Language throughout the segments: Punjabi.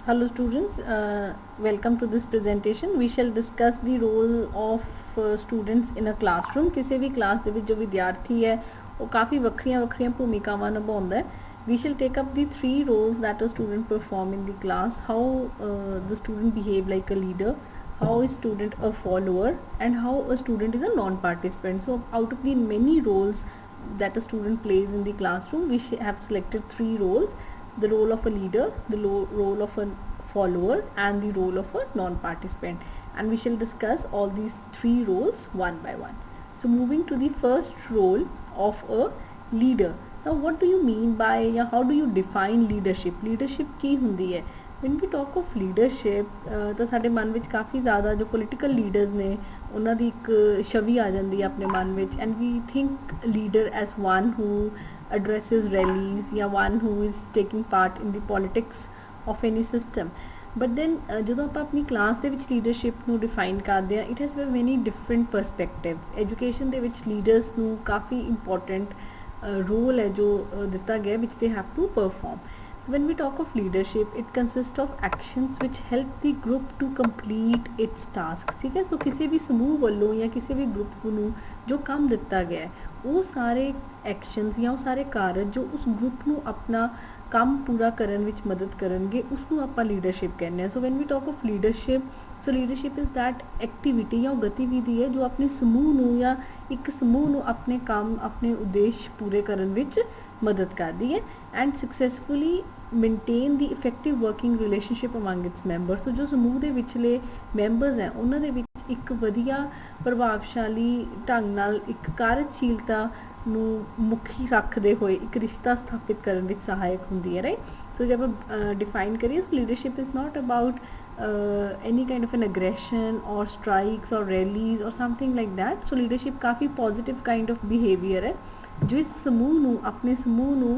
Hello students, welcome to this presentation. We shall discuss the role of students in a classroom. किसी भी class ਦੇ ਵਿੱਚ जो विद्यार्थी है वो काफ़ी ਵੱਖਰੀਆਂ ਭੂਮਿਕਾਵਾਂ ਨਿਭਾਉਂਦਾ ਹੈ. We shall take up the three roles that a student perform in the class. How the student behave like a leader, how is student a follower, and how a student is a non-participant. So out of the many roles that a student plays in the classroom, we have selected three roles: the role of a leader, the role of a follower, and the role of a non-participant. And we shall discuss all these three roles one by one. So moving to the first role of a leader. Now what do you mean by, या how do you define leadership? Leadership की हुंदी है? When we talk of leadership, ਤਾਂ ਸਾਡੇ ਮਨ ਵਿੱਚ ਕਾਫੀ ਜ਼ਿਆਦਾ ਜੋ ਪੋਲੀਟੀਕਲ ਲੀਡਰਸ ਨੇ ਉਹਨਾਂ ਦੀ ਇੱਕ ਛਵੀ ਆ ਜਾਂਦੀ ਹੈ ਆਪਣੇ ਮਨ ਵਿੱਚ, and we think leader as one who addresses rallies, या one who is taking part in the politics of any system. But then ਜਦੋਂ ਆਪਾਂ ਆਪਣੀ ਕਲਾਸ ਦੇ ਵਿੱਚ ਲੀਡਰਸ਼ਿਪ ਨੂੰ ਡਿਫਾਈਨ ਕਰਦੇ ਹਾਂ, it has a very different perspective. Education ਦੇ ਵਿੱਚ ਲੀਡਰਸ ਨੂੰ ਕਾਫੀ ਇੰਪੋਰਟੈਂਟ ਰੋਲ ਹੈ ਜੋ ਦਿੱਤਾ ਗਿਆ which they have to perform. So when we talk of leadership, it consists of actions which help the group to complete its tasks. ठीक है, so किसी भी समूह ਵੱਲੋਂ ਜਾਂ ਕਿਸੇ ਵੀ ਗਰੁੱਪ ਨੂੰ ਜੋ ਕੰਮ ਦਿੱਤਾ ਗਿਆ ਹੈ, ਉਹ ਸਾਰੇ ਐਕਸ਼ਨਸ ਜਾਂ ਉਹ ਸਾਰੇ ਕਾਰਜ ਜੋ ਉਸ ਗਰੁੱਪ ਨੂੰ ਆਪਣਾ ਕੰਮ ਪੂਰਾ ਕਰਨ ਵਿੱਚ ਮਦਦ ਕਰਨਗੇ, ਉਸ ਨੂੰ ਆਪਾਂ ਲੀਡਰਸ਼ਿਪ ਕਹਿੰਦੇ ਹਾਂ. So when we talk of leadership, so leadership is that activity ਜਾਂ ਉਹ ਗਤੀਵਿਧੀ ਹੈ ਜੋ ਆਪਣੇ ਸਮੂਹ ਨੂੰ ਜਾਂ ਇੱਕ ਸਮੂਹ ਨੂੰ ਆਪਣੇ ਕੰਮ, ਆਪਣੇ ਉਦੇਸ਼ ਪੂਰੇ ਕਰਨ ਵਿੱਚ ਮਦਦ ਕਰਦੀ ਹੈ, and successfully maintain the effective working relationship among its member. So ਜੋ ਸਮੂਹ ਦੇ ਵਿਚਲੇ ਮੈਂਬਰਸ ਹੈ ਉਹਨਾਂ ਦੇ ਵਿੱਚ ਇੱਕ ਵਧੀਆ ਪ੍ਰਭਾਵਸ਼ਾਲੀ ਢੰਗ ਨਾਲ ਇੱਕ ਕਾਰਜਸ਼ੀਲਤਾ ਨੂੰ ਮੁੱਖੀ ਰੱਖਦੇ ਹੋਏ ਇੱਕ ਰਿਸ਼ਤਾ ਸਥਾਪਿਤ ਕਰਨ ਵਿੱਚ ਸਹਾਇਕ ਹੁੰਦੀ ਹੈ, ਰਾਈਟ. ਸੋ ਜਦ ਆਪਾਂ ਡਿਫਾਈਨ ਕਰੀਏ, so leadership is not about any kind of an aggression or strikes or rallies or something like that. So leadership काफ़ी positive kind of behavior है जो इस समूह ਨੂੰ ਆਪਣੇ ਸਮੂਹ ਨੂੰ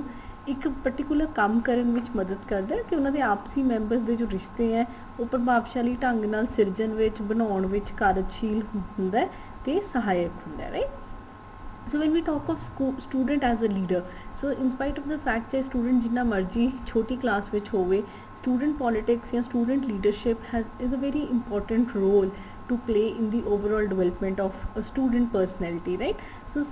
ਇੱਕ particular ਕੰਮ ਕਰਨ ਵਿੱਚ ਮਦਦ ਕਰਦਾ ਹੈ ਕਿ ਉਹਨਾਂ ਦੇ ਆਪਸੀ ਮੈਂਬਰਸ ਦੇ ਜੋ ਰਿਸ਼ਤੇ ਹੈ ਉਹ ਪ੍ਰਭਾਵਸ਼ਾਲੀ ਢੰਗ ਨਾਲ ਸਿਰਜਣ ਵਿੱਚ, ਬਣਾਉਣ ਵਿੱਚ ਕਾਰਜਸ਼ੀਲ ਹੁੰਦਾ ਹੈ ਤੇ ਸਹਾਇਕ ਹੁੰਦਾ ਹੈ, right. So when we talk of student as a leader, so in spite of the fact that student जिन्ना मर्जी छोटी क्लास विच होवे, student politics या student leadership is a very important role to play in the overall development of a student personality, right. So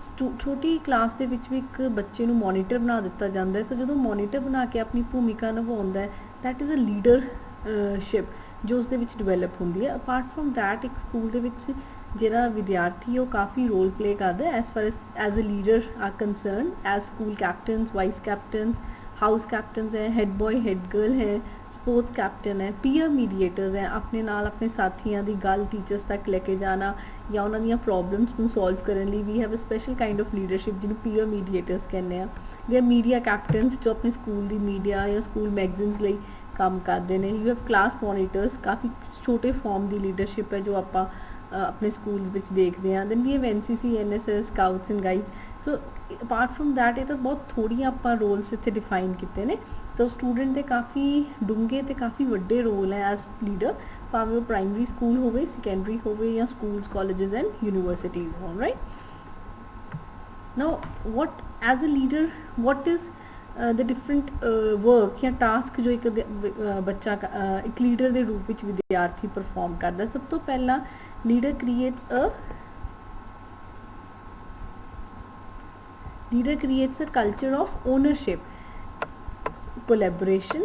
छोटी क्लास ਦੇ ਵਿੱਚ ਵੀ ਇੱਕ ਬੱਚੇ ਨੂੰ ਮੋਨੀਟਰ ਬਣਾ ਦਿੱਤਾ ਜਾਂਦਾ ਹੈ. ਸੋ ਜਦੋਂ ਮੋਨੀਟਰ ਬਣਾ ਕੇ ਆਪਣੀ ਭੂਮਿਕਾ ਨਿਭਾਉਂਦਾ ਹੈ, that is a leadership ਜੋ ਉਸ ਦੇ ਵਿੱਚ ਡਿਵੈਲਪ ਹੁੰਦੀ ਹੈ. ਅਪਾਰਟ ਫਰੋਮ ਦੈਟ ਇੱਕ ਸਕੂਲ ਦੇ ਵਿੱਚ ਜਿਹੜਾ ਵਿਦਿਆਰਥੀ ਉਹ ਕਾਫੀ ਰੋਲ ਪਲੇ ਕਰਦਾ as far as a leader are concern, as school captains, vice captains, house captains ਹੈ, ਹੈਡ ਬॉय ਹੈਡ ਗਰਲ ਹੈ, ਸਪੋਰਟਸ ਕੈਪਟਨ ਹੈ, ਪੀਅਰ ਮੀਡੀਏਟਰਸ ਹੈ, ਆਪਣੇ ਨਾਲ ਆਪਣੇ ਸਾਥੀਆਂ ਦੀ ਗੱਲ ਟੀਚਰਸ ਤੱਕ ਲੈ ਕੇ ਜਾਣਾ ਜਾਂ ਉਹਨਾਂ ਦੀਆਂ ਪ੍ਰੋਬਲਮਸ ਨੂੰ ਸੋਲਵ ਕਰਨ ਲਈ we have a special kind of leadership ਜਿਹਨੂੰ ਪੀਅਰ ਮੀਡੀਏਟਰਸ ਕਹਿੰਦੇ ਆ. ਦੇ ਮੀਡੀਆ ਕੈਪਟਨਸ ਜੋ ਆਪਣੇ ਸਕੂਲ ਦੀ ਮੀਡੀਆ ਜਾਂ ਸਕੂਲ ਮੈਗਜ਼ੀਨਸ ਲਈ ਕੰਮ ਕਰਦੇ ਨੇ. ਯੂ ਹੈਵ ਕਲਾਸ ਮੋਨੀਟਰਸ, ਕਾਫੀ ਛੋਟੇ ਫਾਰਮ ਦੀ ਲੀਡਰਸ਼ਿਪ ਹੈ ਜੋ ਆਪਾਂ ਆਪਣੇ ਸਕੂਲਸ ਵਿੱਚ ਦੇਖਦੇ ਹਾਂ. Then we have NCC, NSS, scouts and guides. So apart from that ਇਹ ਤਾਂ ਬਹੁਤ ਥੋੜ੍ਹੀਆਂ ਆਪਾਂ ਰੋਲਸ ਇੱਥੇ ਡਿਫਾਈਨ ਕੀਤੇ ਨੇ. ਤਾਂ ਸਟੂਡੈਂਟ ਦੇ ਕਾਫੀ ਡੂੰਘੇ ਅਤੇ ਕਾਫੀ ਵੱਡੇ ਰੋਲ ਹੈ ਐਜ਼ ਲੀਡਰ, ਭਾਵੇਂ ਉਹ ਪ੍ਰਾਇਮਰੀ ਸਕੂਲ ਹੋਵੇ, ਸੈਕੰਡਰੀ ਹੋਵੇ ਜਾਂ ਸਕੂਲਸ, ਕਾਲਜਸ ਐਂਡ ਯੂਨੀਵਰਸਿਟੀਜ਼ ਹੋਣ, right. Now what as a leader, what is the different work ਜਾਂ ਟਾਸਕ ਜੋ ਇੱਕ ਬੱਚਾ ਇੱਕ ਲੀਡਰ ਦੇ ਰੂਪ ਵਿੱਚ ਵਿਦਿਆਰਥੀ ਪਰਫਾਰਮ ਕਰਦਾ. ਸਭ ਤੋਂ ਪਹਿਲਾਂ leader creates a culture of ownership, collaboration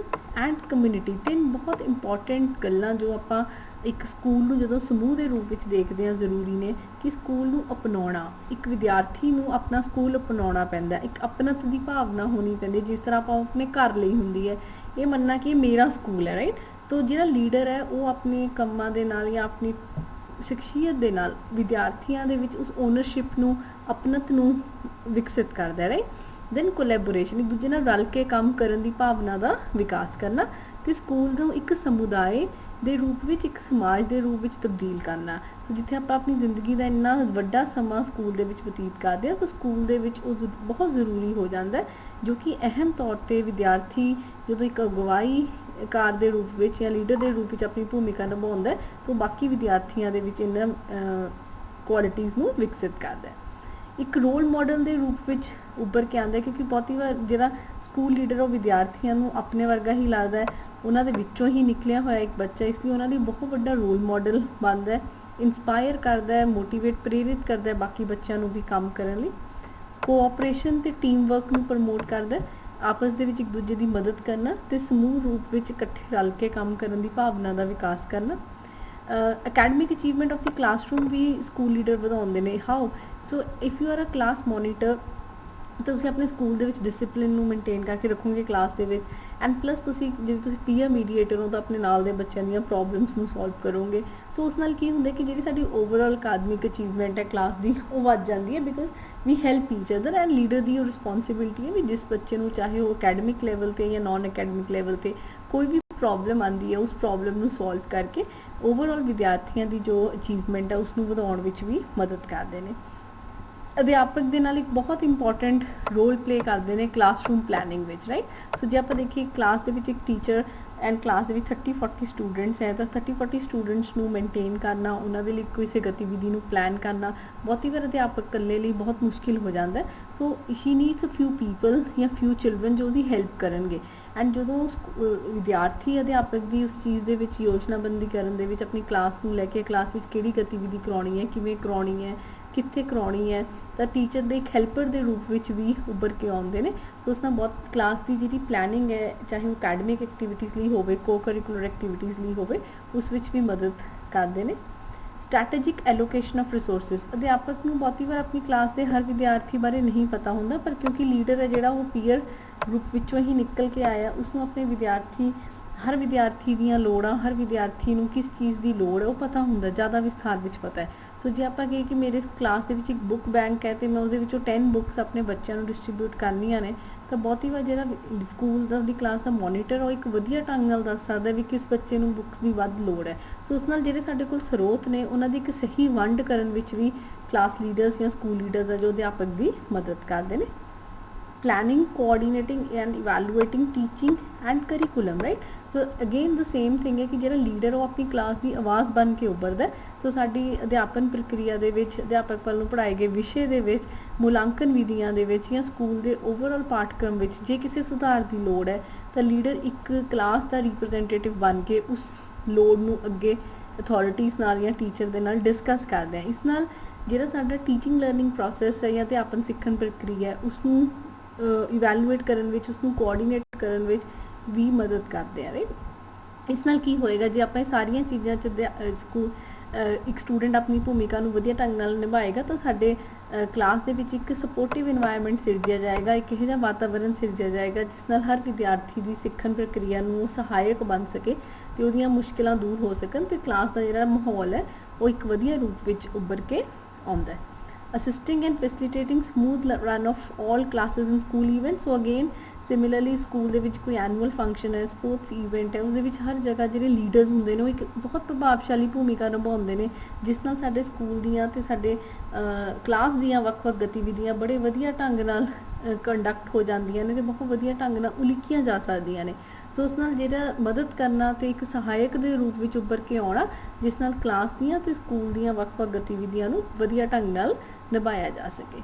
and community. ਤਿੰਨ ਬਹੁਤ ਇੰਪੋਰਟੈਂਟ ਗੱਲਾਂ ਜੋ ਆਪਾਂ ਇੱਕ ਸਕੂਲ ਨੂੰ ਜਦੋਂ ਸਮੂਹ ਦੇ ਰੂਪ ਵਿੱਚ ਦੇਖਦੇ ਹਾਂ ਜ਼ਰੂਰੀ ਨੇ ਕਿ ਸਕੂਲ ਨੂੰ ਅਪਣਾਉਣਾ, ਇੱਕ ਵਿਦਿਆਰਥੀ ਨੂੰ ਆਪਣਾ ਸਕੂਲ ਅਪਣਾਉਣਾ ਪੈਂਦਾ, ਇੱਕ ਆਪਣਤ ਦੀ ਭਾਵਨਾ ਹੋਣੀ ਪੈਂਦੀ ਜਿਸ ਤਰ੍ਹਾਂ ਆਪਾਂ ਆਪਣੇ ਘਰ ਲਈ ਹੁੰਦੀ ਹੈ, ਇਹ ਮੰਨਣਾ ਕਿ ਮੇਰਾ ਸਕੂਲ ਹੈ, ਰਾਈਟ. ਤੋ ਜਿਹੜਾ ਲੀਡਰ ਹੈ ਉਹ ਆਪਣੇ ਕੰਮਾਂ ਦੇ ਨਾਲ ਜਾਂ ਆਪਣੀ ਸ਼ਖਸੀਅਤ ਦੇ ਨਾਲ ਵਿਦਿਆਰਥੀਆਂ ਦੇ ਵਿੱਚ ਉਸ ਓਨਰਸ਼ਿਪ ਨੂੰ, ਆਪਣਤ ਨੂੰ ਵਿਕਸਿਤ ਕਰਦਾ ਹੈ, ਰਾਈਟ. ਦੈਨ ਕੋਲੈਬੋਰੇਸ਼ਨ, ਇੱਕ ਦੂਜੇ ਨਾਲ ਰਲ ਕੇ ਕੰਮ ਕਰਨ ਦੀ ਭਾਵਨਾ ਦਾ ਵਿਕਾਸ ਕਰਨਾ, ਅਤੇ ਸਕੂਲ ਨੂੰ ਇੱਕ ਸਮੁਦਾਇ ਦੇ ਰੂਪ ਵਿੱਚ, ਇੱਕ ਸਮਾਜ ਦੇ ਰੂਪ ਵਿੱਚ ਤਬਦੀਲ ਕਰਨਾ. ਸੋ ਜਿੱਥੇ ਆਪਾਂ ਆਪਣੀ ਜ਼ਿੰਦਗੀ ਦਾ ਇੰਨਾ ਵੱਡਾ ਸਮਾਂ ਸਕੂਲ ਦੇ ਵਿੱਚ ਬਤੀਤ ਕਰਦੇ ਹਾਂ, ਤਾਂ ਸਕੂਲ ਦੇ ਵਿੱਚ ਉਹ ਬਹੁਤ ਜ਼ਰੂਰੀ ਹੋ ਜਾਂਦਾ, ਜੋ ਕਿ ਅਹਿਮ ਤੌਰ 'ਤੇ ਵਿਦਿਆਰਥੀ ਜਦੋਂ ਇੱਕ ਅਗਵਾਈ ਕਾਰ ਦੇ ਰੂਪ ਵਿੱਚ ਜਾਂ ਲੀਡਰ ਦੇ ਰੂਪ ਵਿੱਚ ਆਪਣੀ ਭੂਮਿਕਾ ਨਿਭਾਉਂਦਾ ਤਾਂ ਬਾਕੀ ਵਿਦਿਆਰਥੀਆਂ ਦੇ ਵਿੱਚ ਇਹਨਾਂ ਕੁਆਲਿਟੀਜ਼ ਨੂੰ ਵਿਕਸਿਤ ਕਰਦਾ ਹੈ. ਇੱਕ ਰੋਲ ਮਾਡਲ ਦੇ ਰੂਪ ਵਿੱਚ ਉੱਭਰ ਕੇ ਆਉਂਦਾ, ਕਿਉਂਕਿ ਬਹੁਤੀ ਵਾਰ ਜਿਹੜਾ ਸਕੂਲ ਲੀਡਰ ਉਹ ਵਿਦਿਆਰਥੀਆਂ ਨੂੰ ਆਪਣੇ ਵਰਗਾ ਹੀ ਲੱਗਦਾ ਹੈ, ਉਹਨਾਂ ਦੇ ਵਿੱਚੋਂ ਹੀ ਨਿਕਲਿਆ ਹੋਇਆ ਇੱਕ ਬੱਚਾ, ਇਸ ਲਈ ਉਹਨਾਂ ਲਈ ਬਹੁਤ ਵੱਡਾ ਰੋਲ ਮਾਡਲ ਬਣਦਾ ਹੈ, ਇੰਸਪਾਇਰ ਕਰਦਾ ਹੈ, ਮੋਟੀਵੇਟ ਪ੍ਰੇਰਿਤ ਕਰਦਾ ਹੈ ਬਾਕੀ ਬੱਚਿਆਂ ਨੂੰ ਵੀ ਕੰਮ ਕਰਨ ਲਈ। ਕੋਆਪਰੇਸ਼ਨ ਤੇ ਟੀਮ ਵਰਕ ਨੂੰ ਪ੍ਰਮੋਟ ਕਰਦਾ ਹੈ, ਆਪਸ ਦੇ ਵਿੱਚ ਇੱਕ ਦੂਜੇ ਦੀ ਮਦਦ ਕਰਨਾ ਤੇ ਸਮੂਹ ਰੂਪ ਵਿੱਚ ਇਕੱਠੇ ਰਲ ਕੇ ਕੰਮ ਕਰਨ ਦੀ ਭਾਵਨਾ ਦਾ ਵਿਕਾਸ ਕਰਨਾ। Academic achievement of the classroom ਵੀ ਸਕੂਲ ਲੀਡਰ ਵਧਾਉਂਦੇ ਨੇ। How? So if you are a class monitor ਤਾਂ ਤੁਸੀਂ ਆਪਣੇ ਸਕੂਲ ਦੇ ਵਿੱਚ ਡਿਸਿਪਲਿਨ ਨੂੰ ਮੇਨਟੇਨ ਕਰਕੇ ਰੱਖੋਗੇ ਕਲਾਸ ਦੇ ਵਿੱਚ, ਐਂਡ ਪਲੱਸ ਤੁਸੀਂ ਜੇ ਤੁਸੀਂ ਪੀਅਰ ਮੀਡੀਏਟਰ ਹੋ ਤਾਂ ਆਪਣੇ ਨਾਲ ਦੇ ਬੱਚਿਆਂ ਦੀਆਂ ਪ੍ਰੋਬਲਮਸ ਨੂੰ ਸੋਲਵ ਕਰੋਗੇ। ਸੋ ਉਸ ਨਾਲ ਕੀ ਹੁੰਦਾ ਕਿ ਜਿਹੜੀ ਸਾਡੀ ਓਵਰਆਲ ਅਕਾਦਮਿਕ ਅਚੀਵਮੈਂਟ ਹੈ ਕਲਾਸ ਦੀ ਉਹ ਵੱਧ ਜਾਂਦੀ ਹੈ, because we help each other. And leader ਦੀ ਉਹ ਰਿਸਪੌਂਸਿਬਿਲਿਟੀ ਹੈ ਵੀ ਜਿਸ ਬੱਚੇ ਨੂੰ ਚਾਹੇ ਉਹ ਅਕੈਡਮਿਕ ਲੈਵਲ 'ਤੇ ਜਾਂ ਨੋਨ ਅਕੈਡਮਿਕ ਲੈਵਲ 'ਤੇ ਕੋਈ ਵੀ ਪ੍ਰੋਬਲਮ ਆਉਂਦੀ ਹੈ ਉਸ ਪ੍ਰੋਬਲਮ ਨੂੰ ਸੋਲਵ ਕਰਕੇ ਓਵਰਆਲ ਵਿਦਿਆਰਥੀਆਂ ਦੀ ਜੋ ਅਚੀਵਮੈਂਟ ਹੈ ਉਸ ਨੂੰ ਵਧਾਉਣ ਵਿੱਚ ਵੀ ਮਦਦ ਕਰਦੇ ਨੇ। ਅਧਿਆਪਕ ਦੇ ਨਾਲ ਇੱਕ ਬਹੁਤ ਇੰਪੋਰਟੈਂਟ ਰੋਲ ਪਲੇ ਕਰਦੇ ਨੇ ਕਲਾਸਰੂਮ ਪਲੈਨਿੰਗ ਵਿੱਚ, ਰਾਈਟ। ਸੋ ਜੇ ਆਪਾਂ ਦੇਖੀਏ ਕਲਾਸ ਦੇ ਵਿੱਚ ਇੱਕ ਟੀਚਰ ਐਂਡ ਕਲਾਸ ਦੇ ਵਿੱਚ 30-40 ਸਟੂਡੈਂਟਸ ਹੈ ਤਾਂ 30-40 ਸਟੂਡੈਂਟਸ ਨੂੰ ਮੇਨਟੇਨ ਕਰਨਾ, ਉਹਨਾਂ ਦੇ ਲਈ ਕਿਸੇ ਗਤੀਵਿਧੀ ਨੂੰ ਪਲਾਨ ਕਰਨਾ ਬਹੁਤੀ ਵਾਰ ਅਧਿਆਪਕ ਇਕੱਲੇ ਲਈ ਬਹੁਤ ਮੁਸ਼ਕਿਲ ਹੋ ਜਾਂਦਾ। ਸੋ ਸ਼ੀ ਨੀਡਸ ਅ ਫਿਊ ਪੀਪਲ ਜਾਂ ਫਿਊ ਚਿਲਡਰਨ ਜੋ ਉਹਦੀ ਹੈਲਪ ਕਰਨਗੇ। ਐਂਡ ਜਦੋਂ ਵਿਦਿਆਰਥੀ ਅਧਿਆਪਕ ਦੀ ਉਸ ਚੀਜ਼ ਦੇ ਵਿੱਚ ਯੋਜਨਾਬੰਦੀ ਕਰਨ ਦੇ ਵਿੱਚ ਆਪਣੀ ਕਲਾਸ ਨੂੰ ਲੈ ਕੇ ਕਲਾਸ ਵਿੱਚ ਕਿਹੜੀ ਗਤੀਵਿਧੀ ਕਰਾਉਣੀ ਹੈ, ਕਿਵੇਂ ਕਰਾਉਣੀ ਹੈ, ਕਿੱਥੇ ਕਰਾਉਣੀ ਹੈ, ਤਾਂ ਟੀਚਰ ਦੇ ਇੱਕ ਹੈਲਪਰ ਦੇ ਰੂਪ ਵਿੱਚ ਵੀ ਉੱਭਰ ਕੇ ਆਉਂਦੇ ਨੇ। ਸੋ ਉਸ ਨਾਲ ਬਹੁਤ ਕਲਾਸ ਦੀ ਜਿਹੜੀ ਪਲੈਨਿੰਗ ਹੈ, ਚਾਹੇ ਉਹ ਅਕੈਡਮਿਕ ਐਕਟੀਵਿਟੀਜ਼ ਲਈ ਹੋਵੇ, ਕੋ ਕਰਿਕੂਲਰ ਐਕਟੀਵਿਟੀਜ਼ ਲਈ ਹੋਵੇ, ਉਸ ਵਿੱਚ ਵੀ ਮਦਦ ਕਰਦੇ ਨੇ। ਸਟ੍ਰੈਟੇਜਿਕ ਐਲੋਕੇਸ਼ਨ ਆਫ ਰਿਸੋਰਸਿਸ, ਅਧਿਆਪਕ ਨੂੰ ਬਹੁਤੀ ਵਾਰ ਆਪਣੀ ਕਲਾਸ ਦੇ ਹਰ ਵਿਦਿਆਰਥੀ ਬਾਰੇ ਨਹੀਂ ਪਤਾ ਹੁੰਦਾ, ਪਰ ਕਿਉਂਕਿ ਲੀਡਰ ਹੈ ਜਿਹੜਾ ਉਹ ਪੀਅਰ ਗਰੁੱਪ ਵਿੱਚੋਂ ਹੀ ਨਿਕਲ ਕੇ ਆਇਆ, ਉਸਨੂੰ ਆਪਣੇ ਹਰ ਵਿਦਿਆਰਥੀ ਦੀਆਂ ਲੋੜਾਂ, ਹਰ ਵਿਦਿਆਰਥੀ ਨੂੰ ਕਿਸ ਚੀਜ਼ ਦੀ ਲੋੜ ਹੈ ਉਹ ਪਤਾ ਹੁੰਦਾ, ਜ਼ਿਆਦਾ ਵਿਸਥਾਰ ਵਿੱਚ ਪਤਾ ਹੈ। ਸੋ ਜੇ ਆਪਾਂ ਕਹੀਏ ਕਿ ਮੇਰੇ ਕਲਾਸ ਦੇ ਵਿੱਚ ਇੱਕ ਬੁੱਕ ਬੈਂਕ ਹੈ ਅਤੇ ਮੈਂ ਉਹਦੇ ਵਿੱਚੋਂ 10 ਬੁੱਕਸ ਆਪਣੇ ਬੱਚਿਆਂ ਨੂੰ ਡਿਸਟਰੀਬਿਊਟ ਕਰਨੀਆਂ ਨੇ, ਤਾਂ ਬਹੁਤੀ ਵਾਰ ਜਿਹੜਾ ਸਕੂਲ ਦੀ ਕਲਾਸ ਦਾ ਮੋਨੀਟਰ ਉਹ ਇੱਕ ਵਧੀਆ ਢੰਗ ਨਾਲ ਦੱਸ ਸਕਦਾ ਵੀ ਕਿਸ ਬੱਚੇ ਨੂੰ ਬੁੱਕਸ ਦੀ ਵੱਧ ਲੋੜ ਹੈ। ਸੋ ਉਸ ਨਾਲ ਜਿਹੜੇ ਸਾਡੇ ਕੋਲ ਸਰੋਤ ਨੇ ਉਹਨਾਂ ਦੀ ਇੱਕ ਸਹੀ ਵੰਡ ਕਰਨ ਵਿੱਚ ਵੀ ਕਲਾਸ ਲੀਡਰਸ ਜਾਂ ਸਕੂਲ ਲੀਡਰਸ ਆ ਜੋ ਅਧਿਆਪਕ ਦੀ ਮਦਦ ਕਰਦੇ ਨੇ। planning, coordinating and evaluating teaching and curriculum, right? So again the same thing ਹੈ ਕਿ ਜਿਹੜਾ ਲੀਡਰ ਉਹ ਆਪਣੀ ਕਲਾਸ ਦੀ ਆਵਾਜ਼ ਬਣ ਕੇ ਉੱਭਰਦਾ। ਸੋ ਸਾਡੀ ਅਧਿਆਪਨ ਪ੍ਰਕਿਰਿਆ ਦੇ ਵਿੱਚ, ਅਧਿਆਪਕ ਵੱਲੋਂ ਪੜ੍ਹਾਏ ਗਏ ਵਿਸ਼ੇ ਦੇ ਵਿੱਚ, ਮੁਲਾਂਕਣ ਵਿਧੀਆਂ ਦੇ ਵਿੱਚ ਜਾਂ ਸਕੂਲ ਦੇ ਓਵਰਆਲ ਪਾਠਕ੍ਰਮ ਵਿੱਚ ਜੇ ਕਿਸੇ ਸੁਧਾਰ ਦੀ ਲੋੜ ਹੈ ਤਾਂ ਲੀਡਰ ਇੱਕ ਕਲਾਸ ਦਾ ਰਿਪਰੈਜ਼ੈਂਟੇਟਿਵ ਬਣ ਕੇ ਉਸ ਲੋੜ ਨੂੰ ਅੱਗੇ ਅਥਾਰਟੀਜ਼ ਨਾਲ ਜਾਂ ਟੀਚਰ ਦੇ ਨਾਲ ਡਿਸਕਸ ਕਰਦੇ ਆ। ਇਸ ਨਾਲ ਜਿਹੜਾ ਸਾਡਾ ਟੀਚਿੰਗ ਲਰਨਿੰਗ ਪ੍ਰੋਸੈਸ ਹੈ ਜਾਂ ਅਧਿਆਪਨ ਸਿੱਖਣ ਪ੍ਰਕਿਰਿਆ ਉਸਨੂੰ ਇਵੈਲੂਏਟ ਕਰਨ ਵਿੱਚ, ਉਸਨੂੰ ਕੋਆਰਡੀਨੇਟ ਕਰਨ ਵਿੱਚ ਵੀ ਮਦਦ ਕਰਦੇ ਆ, ਰਾਈਟ। ਇਸ ਨਾਲ ਕੀ ਹੋਏਗਾ ਜੇ ਆਪਾਂ ਇਹ ਸਾਰੀਆਂ ਚੀਜ਼ਾਂ 'ਚ ਇੱਕ ਸਟੂਡੈਂਟ ਆਪਣੀ ਭੂਮਿਕਾ ਨੂੰ ਵਧੀਆ ਢੰਗ ਨਾਲ ਨਿਭਾਏਗਾ ਤਾਂ ਸਾਡੇ ਕਲਾਸ ਦੇ ਵਿੱਚ ਇੱਕ ਸਪੋਰਟਿਵ ਇਨਵਾਇਰਨਮੈਂਟ ਸਿਰਜਿਆ ਜਾਏਗਾ, ਇੱਕ ਇਹੋ ਜਿਹਾ ਵਾਤਾਵਰਨ ਸਿਰਜਿਆ ਜਾਏਗਾ ਜਿਸ ਨਾਲ ਹਰ ਵਿਦਿਆਰਥੀ ਦੀ ਸਿੱਖਣ ਪ੍ਰਕਿਰਿਆ ਨੂੰ ਸਹਾਇਕ ਬਣ ਸਕੇ ਅਤੇ ਉਹਦੀਆਂ ਮੁਸ਼ਕਿਲਾਂ ਦੂਰ ਹੋ ਸਕਣ ਅਤੇ ਕਲਾਸ ਦਾ ਜਿਹੜਾ ਮਾਹੌਲ ਹੈ ਉਹ ਇੱਕ ਵਧੀਆ ਰੂਪ ਵਿੱਚ ਉੱਭਰ ਕੇ ਆਉਂਦਾ ਹੈ। Assisting and facilitating smooth run of all classes and school events. So again similarly school ਦੇ ਵਿੱਚ ਕੋਈ ਐਨੂਅਲ ਫੰਕਸ਼ਨ ਹੈ, ਸਪੋਰਟਸ ਈਵੈਂਟ ਹੈ, ਉਸਦੇ ਵਿੱਚ ਹਰ ਜਗ੍ਹਾ ਜਿਹੜੇ ਲੀਡਰਸ ਹੁੰਦੇ ਨੇ ਉਹ ਇੱਕ ਬਹੁਤ ਪ੍ਰਭਾਵਸ਼ਾਲੀ ਭੂਮਿਕਾ ਨਿਭਾਉਂਦੇ ਨੇ ਜਿਸ ਨਾਲ ਸਾਡੇ ਸਕੂਲ ਦੀਆਂ ਅਤੇ ਸਾਡੇ ਕਲਾਸ ਦੀਆਂ ਵੱਖ-ਵੱਖ ਗਤੀਵਿਧੀਆਂ ਬੜੇ ਵਧੀਆ ਢੰਗ ਨਾਲ ਕੰਡਕਟ ਹੋ ਜਾਂਦੀਆਂ ਨੇ ਅਤੇ ਬਹੁਤ ਵਧੀਆ ਢੰਗ ਨਾਲ ਉਲੀਕੀਆਂ ਜਾ ਸਕਦੀਆਂ ਨੇ। ਸੋ ਉਸ ਨਾਲ ਜਿਹੜਾ ਮਦਦ ਕਰਨਾ ਅਤੇ ਇੱਕ ਸਹਾਇਕ ਦੇ ਰੂਪ ਵਿੱਚ ਉੱਭਰ ਕੇ ਆਉਣਾ ਜਿਸ ਨਾਲ ਕਲਾਸ ਦੀਆਂ ਅਤੇ ਸਕੂਲ ਦੀਆਂ ਵੱਖ-ਵੱਖ ਗਤੀਵਿਧੀਆਂ ਨੂੰ ਵਧੀਆ ਢੰਗ ਨਾਲ ਨਿਭਾਇਆ ਜਾ ਸਕੇ।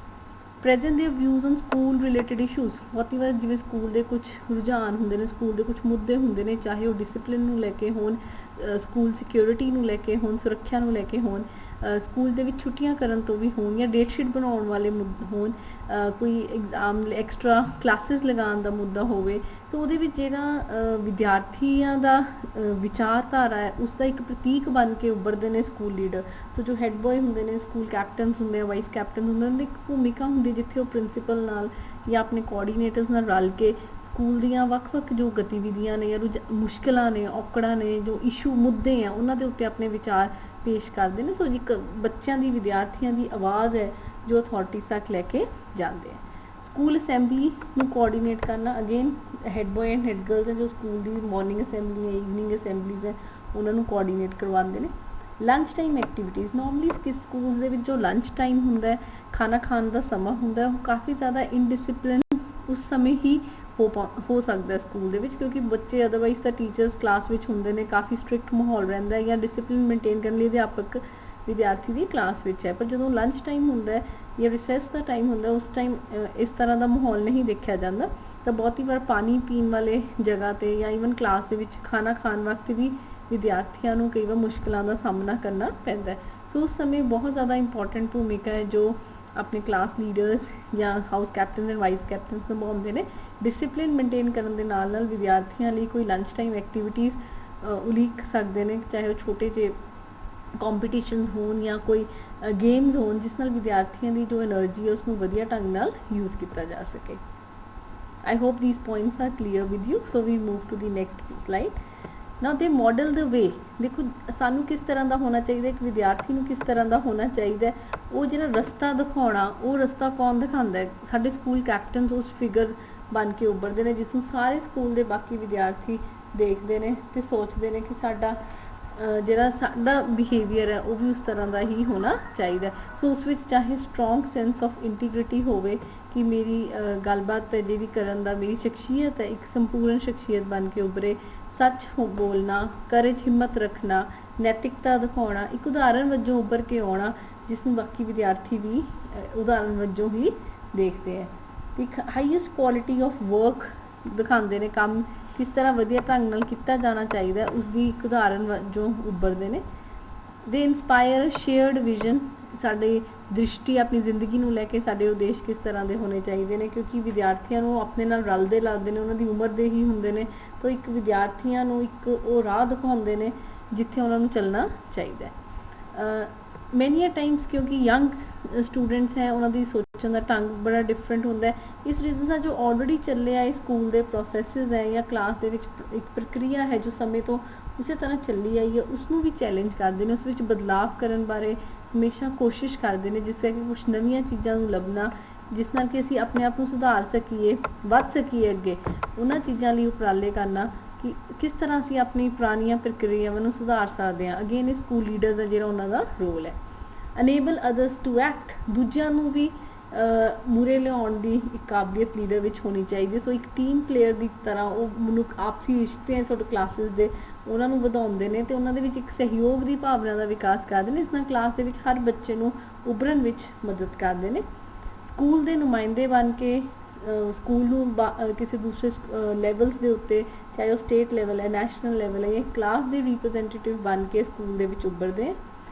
ਪ੍ਰੈਜ਼ੈਂਟ ਦੇ views on school related issues, ਬਹੁਤੀ ਵਾਰ ਜਿਵੇਂ ਸਕੂਲ ਦੇ ਕੁਝ ਰੁਝਾਨ ਹੁੰਦੇ ਨੇ, ਸਕੂਲ ਦੇ ਕੁਝ ਮੁੱਦੇ ਹੁੰਦੇ ਨੇ, ਚਾਹੇ ਉਹ ਡਿਸਿਪਲਿਨ ਨੂੰ ਲੈ ਕੇ ਹੋਣ, ਸਕੂਲ ਸਿਕਿਉਰਿਟੀ ਨੂੰ ਲੈ ਕੇ ਹੋਣ, ਸੁਰੱਖਿਆ ਨੂੰ ਲੈ ਕੇ ਹੋਣ, ਸਕੂਲ ਦੇ ਵਿੱਚ ਛੁੱਟੀਆਂ ਕਰਨ ਤੋਂ ਵੀ ਹੋਣ ਜਾਂ ਡੇਟ ਸ਼ੀਟ ਬਣਾਉਣ ਵਾਲੇ ਹੋਣ, ਕੋਈ ਐਗਜ਼ਾਮ ਐਕਸਟਰਾ ਕਲਾਸਿਸ ਲਗਾਉਣ ਦਾ ਮੁੱਦਾ ਹੋਵੇ, ਤਾਂ ਉਹਦੇ ਵਿੱਚ ਜਿਹੜਾ ਵਿਦਿਆਰਥੀਆਂ ਦਾ ਵਿਚਾਰਧਾਰਾ ਹੈ ਉਸ ਦਾ ਇੱਕ ਪ੍ਰਤੀਕ ਬਣ ਕੇ ਉੱਭਰਦੇ ਨੇ ਸਕੂਲ ਲੀਡਰ। ਸੋ ਜੋ ਹੈੱਡ ਬॉय ਹੁੰਦੇ ਨੇ, ਸਕੂਲ ਕੈਪਟਨਸ ਹੁੰਦੇ ਆ, ਵਾਈਸ ਕੈਪਟਨ ਹੁੰਦੇ ਉਹਨਾਂ ਦੀ ਇੱਕ ਭੂਮਿਕਾ ਹੁੰਦੀ ਜਿੱਥੇ ਉਹ ਪ੍ਰਿੰਸੀਪਲ ਨਾਲ ਜਾਂ ਆਪਣੇ ਕੋਆਰਡੀਨੇਟਰਸ ਨਾਲ ਰਲ ਕੇ ਸਕੂਲ ਦੀਆਂ ਵੱਖ-ਵੱਖ ਜੋ ਗਤੀਵਿਧੀਆਂ ਨੇ ਜਾਂ ਮੁਸ਼ਕਿਲਾਂ ਨੇ, ਔਕੜਾਂ ਨੇ, ਜੋ ਇਸ਼ੂ ਮੁੱਦੇ ਆ ਉਹਨਾਂ ਦੇ ਉੱਤੇ ਆਪਣੇ ਵਿਚਾਰ ਪੇਸ਼ ਕਰਦੇ ਨੇ। ਸੋ ਇੱਕ ਬੱਚਿਆਂ ਦੀ, ਵਿਦਿਆਰਥੀਆਂ ਦੀ ਆਵਾਜ਼ ਹੈ ਜੋ ਅਥਾਰਟੀ ਤੱਕ ਲੈ ਕੇ ਜਾਂਦੇ ਆ। ਸਕੂਲ ਅਸੈਂਬਲੀ ਨੂੰ ਕੋਆਰਡੀਨੇਟ ਕਰਨਾ, again head boy and head girls ਹੈ ਜੋ ਸਕੂਲ ਦੀ ਮਾਰਨਿੰਗ ਅਸੈਂਬਲੀ ਹੈ, ਈਵਨਿੰਗ ਅਸੈਂਬਲੀਜ਼ ਹੈ, ਉਹਨਾਂ ਨੂੰ ਕੋਆਰਡੀਨੇਟ ਕਰਵਾਉਂਦੇ ਨੇ। Lunch time activities, normally schools ਦੇ ਵਿੱਚ ਜੋ ਲੰਚ ਟਾਈਮ ਹੁੰਦਾ ਹੈ, ਖਾਣਾ ਖਾਣ ਦਾ ਸਮਾਂ ਹੁੰਦਾ, ਉਹ ਕਾਫੀ ਜ਼ਿਆਦਾ ਇਨਡਿਸਿਪਲਿਨ ਉਸ ਸਮੇਂ ਹੀ ਹੋ ਸਕਦਾ ਸਕੂਲ ਦੇ ਵਿੱਚ ਕਿਉਂਕਿ ਬੱਚੇ ਅਦਰਵਾਈਜ਼ ਤਾਂ ਟੀਚਰਸ ਕਲਾਸ ਵਿੱਚ ਹੁੰਦੇ ਨੇ, ਕਾਫੀ ਸਟ੍ਰਿਕਟ ਮਾਹੌਲ ਰਹਿੰਦਾ ਜਾਂ ਡਿਸਿਪਲਿਨ ਮੇਨਟੇਨ ਕਰਨ ਲਈ ਅਧਿਆਪਕ ਵਿਦਿਆਰਥੀ ਦੀ ਕਲਾਸ ਵਿੱਚ ਹੈ। ਪਰ ਜਦੋਂ ਲੰਚ ਟਾਈਮ ਹੁੰਦਾ ਜਾਂ ਰਿਸੈਸ ਦਾ ਟਾਈਮ ਹੁੰਦਾ ਉਸ ਟਾਈਮ ਇਸ ਤਰ੍ਹਾਂ ਦਾ ਮਾਹੌਲ ਨਹੀਂ ਦੇਖਿਆ ਜਾਂਦਾ ਤਾਂ ਬਹੁਤੀ ਵਾਰ ਪਾਣੀ ਪੀਣ ਵਾਲੇ ਜਗ੍ਹਾ ਤੇ ਜਾਂ ਈਵਨ ਕਲਾਸ ਦੇ ਵਿੱਚ ਖਾਣਾ ਖਾਣ ਵਕਤ ਵੀ ਵਿਦਿਆਰਥੀਆਂ ਨੂੰ ਕਈ ਵਾਰ ਮੁਸ਼ਕਲਾਂ ਦਾ ਸਾਹਮਣਾ ਕਰਨਾ ਪੈਂਦਾ ਹੈ। ਸੋ ਉਸ ਸਮੇਂ ਬਹੁਤ ਜ਼ਿਆਦਾ ਇੰਪੋਰਟੈਂਟ ਭੂਮਿਕਾ ਹੈ ਜੋ ਆਪਣੇ ਕਲਾਸ ਲੀਡਰਸ ਜਾਂ ਹਾਊਸ ਕੈਪਟਨ ਐਂਡ ਵਾਈਸ ਕੈਪਟਨਸ ਨਿਭਾਉਂਦੇ ਨੇ। ਡਿਸਿਪਲਿਨ ਮੇਨਟੇਨ ਕਰਨ ਦੇ ਨਾਲ ਨਾਲ ਵਿਦਿਆਰਥੀਆਂ ਲਈ ਕੋਈ ਲੰਚ ਟਾਈਮ ਐਕਟੀਵਿਟੀਜ਼ ਉਲੀਕ ਸਕਦੇ ਨੇ, ਚਾਹੇ ਉਹ ਛੋਟੇ ਜਿਹੇ ਕੰਪੀਟੀਸ਼ਨਸ ਹੋਣ ਜਾਂ ਕੋਈ ਗੇਮਸ ਹੋਣ ਜਿਸ ਨਾਲ ਵਿਦਿਆਰਥੀਆਂ ਦੀ ਜੋ એનર્ਜੀ ਹੈ ਉਸ ਨੂੰ ਵਧੀਆ ਢੰਗ ਨਾਲ ਯੂਜ਼ ਕੀਤਾ ਜਾ ਸਕੇ। I hope these points are clear with you. So we move to the next slide. Now they model the way. देखो सानू किस तरह ਦਾ ਹੋਣਾ ਚਾਹੀਦਾ, ਇੱਕ ਵਿਦਿਆਰਥੀ ਨੂੰ ਕਿਸ ਤਰ੍ਹਾਂ ਦਾ ਹੋਣਾ ਚਾਹੀਦਾ, ਉਹ ਜਿਹੜਾ ਰਸਤਾ ਦਿਖਾਉਣਾ, ਉਹ ਰਸਤਾ ਕੌਣ ਦਿਖਾਉਂਦਾ ਹੈ? ਸਾਡੇ ਸਕੂਲ ਕੈਪਟਨ ਉਸ ਫਿਗਰ ਬਣ ਕੇ ਉੱਭਰਦੇ ਨੇ ਜਿਸ ਨੂੰ ਸਾਰੇ ਸਕੂਲ ਦੇ ਬਾਕੀ ਵਿਦਿਆਰਥੀ ਦੇਖਦੇ ਨੇ ਤੇ ਸੋਚਦੇ ਨੇ ਕਿ ਸਾਡਾ ਜਿਹੜਾ ਸਾਡਾ ਬਿਹੇਵੀਅਰ ਹੈ ਉਹ ਵੀ ਉਸ ਤਰ੍ਹਾਂ ਦਾ ਹੀ ਹੋਣਾ ਚਾਹੀਦਾ। ਸੋ ਉਸ ਵਿੱਚ ਚਾਹੇ ਸਟਰੋਂਗ ਸੈਂਸ ਆਫ ਇੰਟੀਗ੍ਰਿਟੀ ਹੋਵੇ ਕਿ ਮੇਰੀ ਗੱਲਬਾਤ ਹੈ ਜਿਹੜੀ ਕਰਨ ਦਾ ਮੇਰੀ ਸ਼ਖਸੀਅਤ ਹੈ ਇੱਕ ਸੰਪੂਰਨ ਸ਼ਖਸੀਅਤ ਬਣ ਕੇ ਉੱਭਰੇ, ਸੱਚ ਬੋਲਣਾ, ਕਰੇਜ ਹਿੰਮਤ ਰੱਖਣਾ, ਨੈਤਿਕਤਾ ਦਿਖਾਉਣਾ, ਇੱਕ ਉਦਾਹਰਨ ਵਜੋਂ ਉੱਭਰ ਕੇ ਆਉਣਾ ਜਿਸ ਨੂੰ ਬਾਕੀ ਵਿਦਿਆਰਥੀ ਵੀ ਉਦਾਹਰਨ ਵਜੋਂ ਹੀ ਦੇਖਦੇ ਹੈ। ਇੱਕ ਹਾਈਐਸਟ ਕੁਆਲਿਟੀ ਆਫ ਵਰਕ ਦਿਖਾਉਂਦੇ ਨੇ, ਕੰਮ ਕਿਸ ਤਰ੍ਹਾਂ ਵਧੀਆ ਢੰਗ ਨਾਲ ਕੀਤਾ ਜਾਣਾ ਚਾਹੀਦਾ ਉਸ ਦੀ ਇੱਕ ਉਦਾਹਰਨ ਵਜੋਂ ਉੱਭਰਦੇ ਨੇ। ਦੇ ਇਨਸਪਾਇਰ ਸ਼ੇਅਰਡ ਵਿਜ਼ਨ, ਸਾਡੇ ਦ੍ਰਿਸ਼ਟੀ ਆਪਣੀ ਜ਼ਿੰਦਗੀ ਨੂੰ ਲੈ ਕੇ ਸਾਡੇ ਉਦੇਸ਼ ਕਿਸ ਤਰ੍ਹਾਂ ਦੇ ਹੋਣੇ ਚਾਹੀਦੇ ਨੇ, ਕਿਉਂਕਿ ਵਿਦਿਆਰਥੀਆਂ ਨੂੰ ਆਪਣੇ ਨਾਲ ਰਲਦੇ ਲੱਗਦੇ ਨੇ, ਉਹਨਾਂ ਦੀ ਉਮਰ ਦੇ ਹੀ ਹੁੰਦੇ ਨੇ, ਤਾਂ ਇੱਕ ਵਿਦਿਆਰਥੀਆਂ ਨੂੰ ਇੱਕ ਉਹ ਰਾਹ ਦਿਖਾਉਂਦੇ ਨੇ ਜਿੱਥੇ ਉਹਨਾਂ ਨੂੰ ਚੱਲਣਾ ਚਾਹੀਦਾ ਹੈ। ਮੈਨੀ ਆ ਟਾਈਮਸ ਕਿਉਂਕਿ ਯੰਗ ਸਟੂਡੈਂਟਸ ਹੈ ਉਹਨਾਂ ਦੀ ਸੋਚਣ ਦਾ ਢੰਗ ਬੜਾ ਡਿਫਰੈਂਟ ਹੁੰਦਾ ਹੈ, ਇਸ ਰੀਜ਼ਨ ਨਾਲ ਜੋ ਆਲਰੇਡੀ ਚੱਲੇ ਆਏ ਸਕੂਲ ਦੇ ਪ੍ਰੋਸੈਸਿਸ ਹੈ ਜਾਂ ਕਲਾਸ ਦੇ ਵਿੱਚ ਇੱਕ ਪ੍ਰਕਿਰਿਆ ਹੈ ਜੋ ਸਮੇਂ ਤੋਂ ਉਸੇ ਤਰ੍ਹਾਂ ਚੱਲੀ ਆਈ ਹੈ ਉਸ ਨੂੰ ਵੀ ਚੈਲੰਜ ਕਰਦੇ ਨੇ, ਉਸ ਵਿੱਚ ਬਦਲਾਵ ਕਰਨ ਬਾਰੇ ਹਮੇਸ਼ਾ ਕੋਸ਼ਿਸ਼ ਕਰਦੇ ਨੇ ਜਿਸ ਕਰਕੇ ਕੁਝ ਨਵੀਆਂ ਚੀਜ਼ਾਂ ਨੂੰ ਲੱਭਣਾ ਜਿਸ ਨਾਲ ਕਿ ਅਸੀਂ ਆਪਣੇ ਆਪ ਨੂੰ ਸੁਧਾਰ ਸਕੀਏ, ਵੱਧ ਸਕੀਏ ਅੱਗੇ, ਉਹਨਾਂ ਚੀਜ਼ਾਂ ਲਈ ਉਪਰਾਲੇ ਕਰਨਾ ਕਿ ਕਿਸ ਤਰ੍ਹਾਂ ਅਸੀਂ ਆਪਣੀ ਪੁਰਾਣੀਆਂ ਪ੍ਰਕਿਰਿਆਵਾਂ ਨੂੰ ਸੁਧਾਰ ਸਕਦੇ ਹਾਂ। ਅਗੇਨ ਇਹ ਸਕੂਲ ਲੀਡਰਸ ਦਾ ਜਿਹੜਾ ਉਹਨਾਂ ਦਾ ਰੋਲ ਹੈ। ਅਨੇਬਲ ਅਦਰਸ ਟੂ ਐਕਟ, ਦੂਜਿਆਂ ਨੂੰ ਵੀ ਮੂਰੇ ਲਿਆਉਣ ਦੀ ਇੱਕ ਕਾਬਲੀਅਤ ਲੀਡਰ ਵਿੱਚ ਹੋਣੀ ਚਾਹੀਦੀ। ਸੋ ਇੱਕ ਟੀਮ ਪਲੇਅਰ ਦੀ ਤਰ੍ਹਾਂ ਉਹ ਮਨੁੱਖ ਆਪਸੀ ਰਿਸ਼ਤੇ ਸਾਡੇ ਕਲਾਸਿਸ ਦੇ ਉਹਨਾਂ ਨੂੰ ਵਧਾਉਂਦੇ ਨੇ ਤੇ ਉਹਨਾਂ ਦੇ ਵਿੱਚ ਇੱਕ ਸਹਿਯੋਗ ਦੀ ਭਾਵਨਾ ਦਾ ਵਿਕਾਸ ਕਰਦੇ ਨੇ, ਇਸ ਨਾਲ ਕਲਾਸ ਦੇ ਵਿੱਚ ਹਰ ਬੱਚੇ ਨੂੰ ਉਭਰਨ ਵਿੱਚ ਮਦਦ ਕਰਦੇ ਨੇ। ਸਕੂਲ ਦੇ ਨੁਮਾਇੰਦੇ ਬਣ ਕੇ ਸਕੂਲ ਨੂੰ ਕਿਸੇ ਦੂਸਰੇ ਲੈਵਲਸ ਦੇ ਉੱਤੇ, ਚਾਹੇ ਉਹ ਸਟੇਟ ਲੈਵਲ ਹੈ, ਨੈਸ਼ਨਲ ਲੈਵਲ ਹੈ, ਜਾਂ ਕਲਾਸ ਦੇ ਰਿਪਰੈਜ਼ੈਂਟੇਟਿਵ ਬਣ ਕੇ ਸਕੂਲ ਦੇ ਵਿੱਚ ਉੱਭਰਦੇ।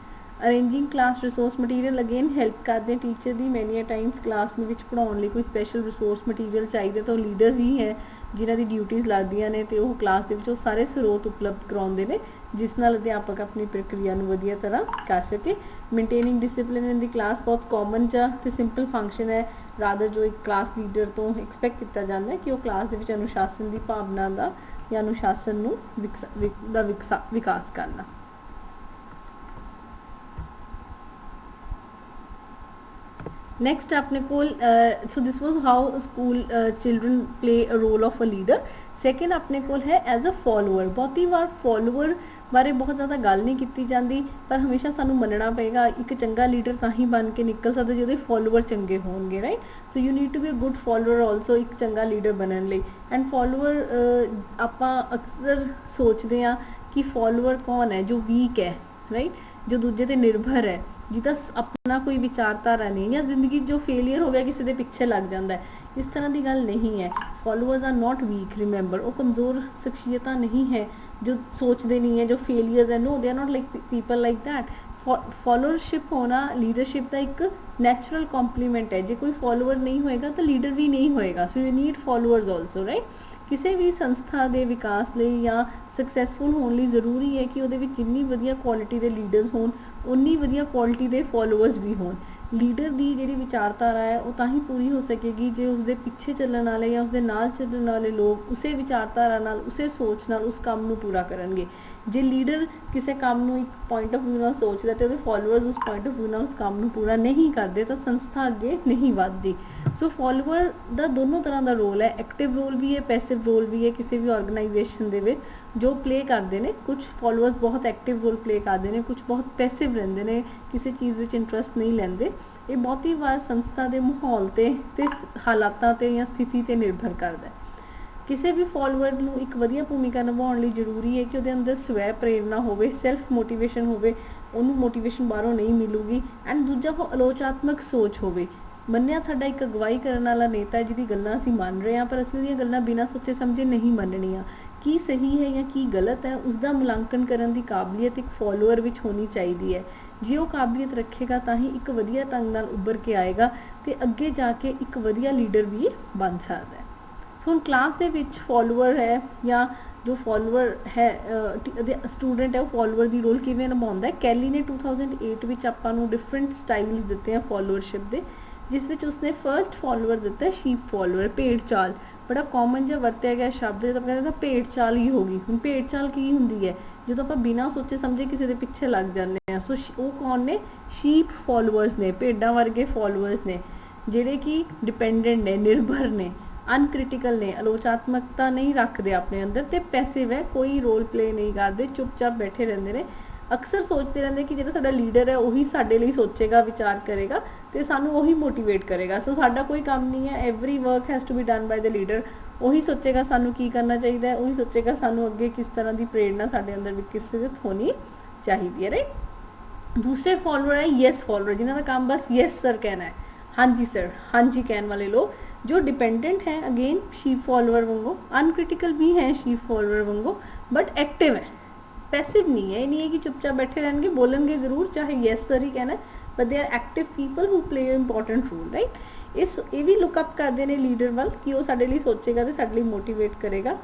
Arranging class resource material again help ਕਰਦੇ ਆ ਟੀਚਰ ਦੀ। ਮੈਨੀ ਟਾਈਮਸ ਕਲਾਸ ਦੇ ਵਿੱਚ ਪੜ੍ਹਾਉਣ ਲਈ ਕੋਈ ਸਪੈਸ਼ਲ ਰਿਸੋਰਸ ਮਟੀਰੀਅਲ ਚਾਹੀਦਾ ਤਾਂ ਉਹ ਲੀਡਰਸ ਹੀ ਹੈ ਜਿਨ੍ਹਾਂ ਦੀ ਡਿਊਟੀਜ਼ ਲੱਗਦੀਆਂ ਨੇ ਤੇ ਉਹ ਕਲਾਸ ਦੇ ਵਿੱਚ ਉਹ ਸਾਰੇ ਸਰੋਤ ਉਪਲਬਧ ਕਰਾਉਂਦੇ ਨੇ ਜਿਸ ਨਾਲ ਅਧਿਆਪਕ ਆਪਣੀ ਪ੍ਰਕਿਰਿਆ ਨੂੰ ਵਧੀਆ ਤਰ੍ਹਾਂ ਕਰ ਸਕੇ। ਮੇਨਟੇਨਿੰਗ ਡਿਸਿਪਲਿਨ ਇਨ ਦੀ ਕਲਾਸ ਬਹੁਤ ਕਾਮਨ ਜਾਂ ਤੇ ਸਿੰਪਲ ਫੰਕਸ਼ਨ ਹੈ ਰਾਦਰ ਜੋ ਇੱਕ ਕਲਾਸ ਲੀਡਰ ਤੋਂ ਐਕਸਪੈਕਟ ਕੀਤਾ ਜਾਂਦਾ ਹੈ ਕਿ ਉਹ ਕਲਾਸ ਦੇ ਵਿੱਚ ਅਨੁਸ਼ਾਸਨ ਦੀ ਭਾਵਨਾ ਦਾ ਜਾਂ ਅਨੁਸ਼ਾਸਨ ਨੂੰ ਵਿਕਾਸ ਕਰਨਾ। नेक्स्ट अपने को so this was how school children play a role of a leader. Second अपने को है एज अ फॉलोअर। बहुत ही बार फॉलोअर बारे बहुत ज़्यादा गल नहीं की जाती पर हमेशा सानू मनना पेगा एक चंगा लीडर तां ही बन के निकल सकता जो फॉलोअर चंगे होंगे, right. So you need to be a good follower also एक चंगा लीडर बनने लई। एंड फॉलोअर आपां अक्सर सोचते हैं कि फॉलोअर कौन है जो वीक है, राइट, जो दूजे ते निर्भर है, जिदा अपना कोई विचारधारा नहीं या जिंदगी जो फेलियर हो गया किसी के पीछे लग जाता है, इस तरह की गल नहीं है। Followers are not weak, remember, वो कमज़ोर शख्सियत नहीं है जो सोचते नहीं है, जो फेलियर्स है, no they are not like people like that. Followership होना लीडरशिप का एक नैचुरल कॉम्प्लीमेंट है। जो कोई फॉलोअर नहीं होएगा तो लीडर भी नहीं होएगा। सो you need followers also, right. किसी भी संस्था के विकास ਲਈ ਜਾਂ ਸਕਸੈਸਫੁਲ ਹੋਣ ਲਈ ਜ਼ਰੂਰੀ ਹੈ ਕਿ ਉਹਦੇ ਵਿੱਚ ਜਿੰਨੀ ਵਧੀਆ ਕੁਆਲਿਟੀ ਦੇ ਲੀਡਰਸ ਹੋਣ ਉਨੀ ਵਧੀਆ ਕੁਆਲਿਟੀ ਦੇ ਫੋਲੋਅਰਸ ਵੀ ਹੋਣ। ਲੀਡਰ ਦੀ ਜਿਹੜੀ ਵਿਚਾਰਧਾਰਾ ਹੈ ਉਹ ਤਾਂ ਹੀ ਪੂਰੀ ਹੋ ਸਕੇਗੀ ਜੇ ਉਸਦੇ ਪਿੱਛੇ ਚੱਲਣ ਵਾਲੇ ਜਾਂ ਉਸਦੇ ਨਾਲ ਚੱਲਣ ਵਾਲੇ ਲੋਕ ਉਸੇ ਵਿਚਾਰਧਾਰਾ ਨਾਲ, ਉਸੇ ਸੋਚ ਨਾਲ ਉਸ ਕੰਮ ਨੂੰ ਪੂਰਾ ਕਰਨਗੇ। ਜੇ ਲੀਡਰ ਕਿਸੇ ਕੰਮ ਨੂੰ ਇੱਕ ਪੁਆਇੰਟ ਆਫ ਵਿਊ ਨਾਲ ਸੋਚਦਾ ਤੇ ਉਹਦੇ ਫੋਲੋਅਰਸ ਉਸ ਪੁਆਇੰਟ ਆਫ ਵਿਊ ਨਾਲ ਉਸ ਕੰਮ ਨੂੰ ਪੂਰਾ ਨਹੀਂ ਕਰਦੇ ਤਾਂ ਸੰਸਥਾ ਅੱਗੇ ਨਹੀਂ ਵੱਧਦੀ। ਸੋ ਫੋਲੋਅਰ ਦਾ ਦੋਨੋਂ ਤਰ੍ਹਾਂ ਦਾ ਰੋਲ ਹੈ, ਐਕਟਿਵ ਰੋਲ ਵੀ ਹੈ, ਪੈਸਿਵ ਰੋਲ ਵੀ ਹੈ ਕਿਸੇ ਵੀ ਆਰਗੇਨਾਈਜੇਸ਼ਨ ਦੇ ਵਿੱਚ ਜੋ ਪਲੇ ਕਰਦੇ ਨੇ। ਕੁਝ ਫੋਲੋਅਰਸ ਬਹੁਤ ਐਕਟਿਵ ਰੋਲ ਪਲੇ ਕਰਦੇ ਨੇ, ਕੁਝ ਬਹੁਤ ਪੈਸਿਵ ਰਹਿੰਦੇ ਨੇ, ਕਿਸੇ ਚੀਜ਼ ਵਿੱਚ ਇੰਟਰਸਟ ਨਹੀਂ ਲੈਂਦੇ। ਇਹ ਬਹੁਤੀ ਵਾਰ ਸੰਸਥਾ ਦੇ ਮਾਹੌਲ ਤੇ ਹਾਲਾਤਾਂ ਤੇ ਜਾਂ ਸਥਿਤੀ ਤੇ ਨਿਰਭਰ ਕਰਦਾ ਹੈ। ਕਿਸੇ ਵੀ ਫੋਲੋਅਰ ਨੂੰ ਇੱਕ ਵਧੀਆ ਭੂਮਿਕਾ ਨਿਭਾਉਣ ਲਈ ਜ਼ਰੂਰੀ ਹੈ ਕਿ ਉਹਦੇ ਅੰਦਰ ਸਵੈ ਪ੍ਰੇਰਨਾ ਹੋਵੇ, ਸੈਲਫ ਮੋਟੀਵੇਸ਼ਨ ਹੋਵੇ, ਉਹਨੂੰ ਮੋਟੀਵੇਸ਼ਨ ਬਾਹਰੋਂ ਨਹੀਂ ਮਿਲੂਗੀ। ਐਂਡ ਦੂਜਾ ਉਹ ਆਲੋਚਨਾਤਮਕ ਸੋਚ ਹੋਵੇ ਮੰਨਿਆ ਸਾਡਾ ਇੱਕ ਅਗਵਾਈ ਕਰਨ ਵਾਲਾ ਨੇਤਾ ਜਿਹਦੀ ਗੱਲਾਂ ਅਸੀਂ ਮੰਨ ਰਹੇ ਹਾਂ, ਪਰ ਅਸੀਂ ਉਹਦੀਆਂ ਗੱਲਾਂ ਬਿਨਾਂ ਸੋਚੇ ਸਮਝੇ ਨਹੀਂ ਮੰਨਣੀਆਂ। ਕੀ ਸਹੀ ਹੈ ਜਾਂ ਕੀ ਗਲਤ ਹੈ, ਉਸ ਦਾ ਮੁਲਾਂਕਣ ਕਰਨ ਦੀ ਕਾਬਲੀਅਤ ਇੱਕ ਫੋਲੋਅਰ ਵਿੱਚ ਹੋਣੀ ਚਾਹੀਦੀ ਹੈ। ਜੇ ਉਹ ਕਾਬਲੀਅਤ ਰੱਖੇਗਾ ਤਾਂ ਹੀ ਇੱਕ ਵਧੀਆ ਢੰਗ ਨਾਲ ਉੱਭਰ ਕੇ ਆਏਗਾ ਤੇ ਅੱਗੇ ਜਾ ਕੇ ਇੱਕ ਵਧੀਆ ਲੀਡਰ ਵੀ ਬਣ ਸਕਦਾ ਹੈ। ਸੋ ਹੁਣ ਕਲਾਸ ਦੇ ਵਿੱਚ ਫੋਲੋਅਰ ਹੈ ਜਾਂ ਜੋ ਫੋਲੋਅਰ ਹੈ ਸਟੂਡੈਂਟ ਹੈ, ਉਹ ਫੋਲੋਅਰ ਦੀ ਰੋਲ ਕਿਵੇਂ ਨਿਭਾਉਂਦਾ ਹੈ। ਕੈਲੀ ਨੇ 2008 ਵਿੱਚ ਆਪਾਂ ਨੂੰ ਡਿਫਰੈਂਟ ਸਟਾਈਲਸ ਦਿੱਤੇ ਆ ਫੋਲੋਅਰਸ਼ਿਪ ਦੇ, ਜਿਸ ਵਿੱਚ ਉਸਨੇ ਫਰਸਟ ਫੋਲੋਅਰ ਦਿੱਤਾ ਸ਼ੀਪ ਫੋਲੋਅਰ, ਭੇਡ ਚਾਲ। ਬੜਾ ਕਾਮਨ ਜਿਹਾ ਵਰਤਿਆ ਗਿਆ ਸ਼ਬਦ, ਜਦੋਂ ਕਹਿੰਦੇ ਤਾਂ ਭੇਡ ਚਾਲ ਹੀ ਹੋ ਗਈ। ਹੁਣ ਭੇਡ ਚਾਲ ਕੀ ਹੁੰਦੀ ਹੈ? ਜਦੋਂ ਆਪਾਂ ਬਿਨਾਂ ਸੋਚੇ ਸਮਝੇ ਕਿਸੇ ਦੇ ਪਿੱਛੇ ਲੱਗ ਜਾਂਦੇ ਆ। ਸੋ ਉਹ ਕੌਣ ਨੇ? ਸ਼ੀਪ ਫੋਲੋਅਰਸ ਨੇ, ਭੇਡਾਂ ਵਰਗੇ ਫੋਲੋਅਰਸ ਨੇ, ਜਿਹੜੇ ਕਿ ਡਿਪੈਂਡੈਂਟ ਨੇ, ਨਿਰਭਰ ਨੇ, ਅਨਕ੍ਰਿਟੀਕਲ ਨੇ, ਆਲੋਚਨਾਤਮਕਤਾ ਨਹੀਂ ਰੱਖਦੇ ਆਪਣੇ ਅੰਦਰ ਤੇ ਪੈਸਿਵ ਹੈ, ਕੋਈ ਰੋਲ ਪਲੇ ਨਹੀਂ ਕਰਦੇ, ਚੁੱਪਚਾਪ ਬੈਠੇ ਰਹਿੰਦੇ ਨੇ। ਅਕਸਰ ਸੋਚਦੇ ਰਹਿੰਦੇ ਕਿ ਜਿਹੜਾ ਸਾਡਾ ਲੀਡਰ ਹੈ ਉਹੀ ਸਾਡੇ ਲਈ ਸੋਚੇਗਾ, ਵਿਚਾਰ ਕਰੇਗਾ ਤੇ ਸਾਨੂੰ ਉਹੀ ਮੋਟੀਵੇਟ ਕਰੇਗਾ। ਸੋ ਸਾਡਾ ਕੋਈ ਕੰਮ ਨਹੀਂ ਹੈ, every work has to be done by the leader. ਉਹੀ ਸੋਚੇਗਾ ਸਾਨੂੰ ਕੀ ਕਰਨਾ ਚਾਹੀਦਾ ਹੈ, ਉਹੀ ਸੋਚੇਗਾ ਸਾਨੂੰ ਅੱਗੇ ਕਿਸ ਤਰ੍ਹਾਂ ਦੀ ਪ੍ਰੇਰਣਾ ਸਾਡੇ ਅੰਦਰ ਵਿਕਸਿਤ ਹੋਣੀ ਚਾਹੀਦੀ ਹੈ, ਰਾਈਟ। ਦੂਸਰੇ ਫੋਲੋਅਰ ਹੈ ਯੈਸ ਫੋਲੋਅਰ, ਜਿਨ੍ਹਾਂ ਦਾ ਕੰਮ ਬਸ ਯੈਸ ਸਰ ਕਹਿਣਾ ਹੈ, ਹਾਂਜੀ ਸਰ, ਹਾਂਜੀ ਕਹਿਣ ਵਾਲੇ ਲੋਕ, जो डिपेंडेंट है अगेन शीप फॉलोअर वांगू, अनक्रिटिकल भी है शीप फॉलोअर वांगू, बट एक्टिव है, पैसिव नहीं है। ये नहीं है कि चुपचाप बैठे रहेंगे, बोलेंगे जरूर चाहे यस सर ही कहना है, but they are active people who play important role, right. इस ये भी लुकअप करते हैं लीडर वाल कि वो साडे लिए सोचेगा तो साडे लिए मोटिवेट करेगा,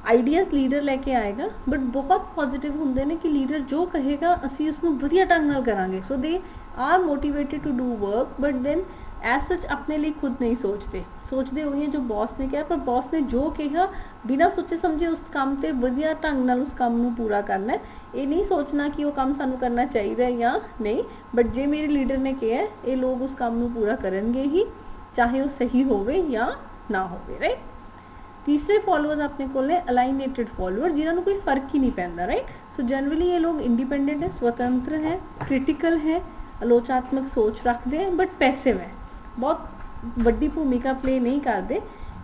आइडियाज़ लीडर लैके आएगा, बट बहुत पॉजिटिव होंगे ने कि लीडर जो कहेगा असी उसनू वधिया ढंग नाल करांगे। So they are motivated to do work, but then as such अपने लिए खुद नहीं सोचते हुए जो बॉस ने कहा, पर बॉस ने जो कहा बिना सोचे समझे उस काम ते वधिया ढंग नाल उस काम नू पूरा करना है। ये नहीं सोचना कि वो काम सानू करना चाहिए या नहीं, बट जे मेरे लीडर ने कहा ये लोग उस काम नू पूरा करेंगे ही, चाहे वो सही होवे या ना होवे, राइट। तीसरे फॉलोअर्स अपने कोल ने अलाइनेटेड फॉलोअर, जिन्होंने कोई फर्क ही नहीं पैंदा, राइट। सो जनरली ये लोग इंडिपेंडेंट है, स्वतंत्र है, क्रिटिकल है, आलोचनात्मक सोच रखते हैं, बट पैसिव है, बहुत ਵੱਡੀ ਭੂਮਿਕਾ ਪਲੇ ਨਹੀਂ ਕਰਦੇ।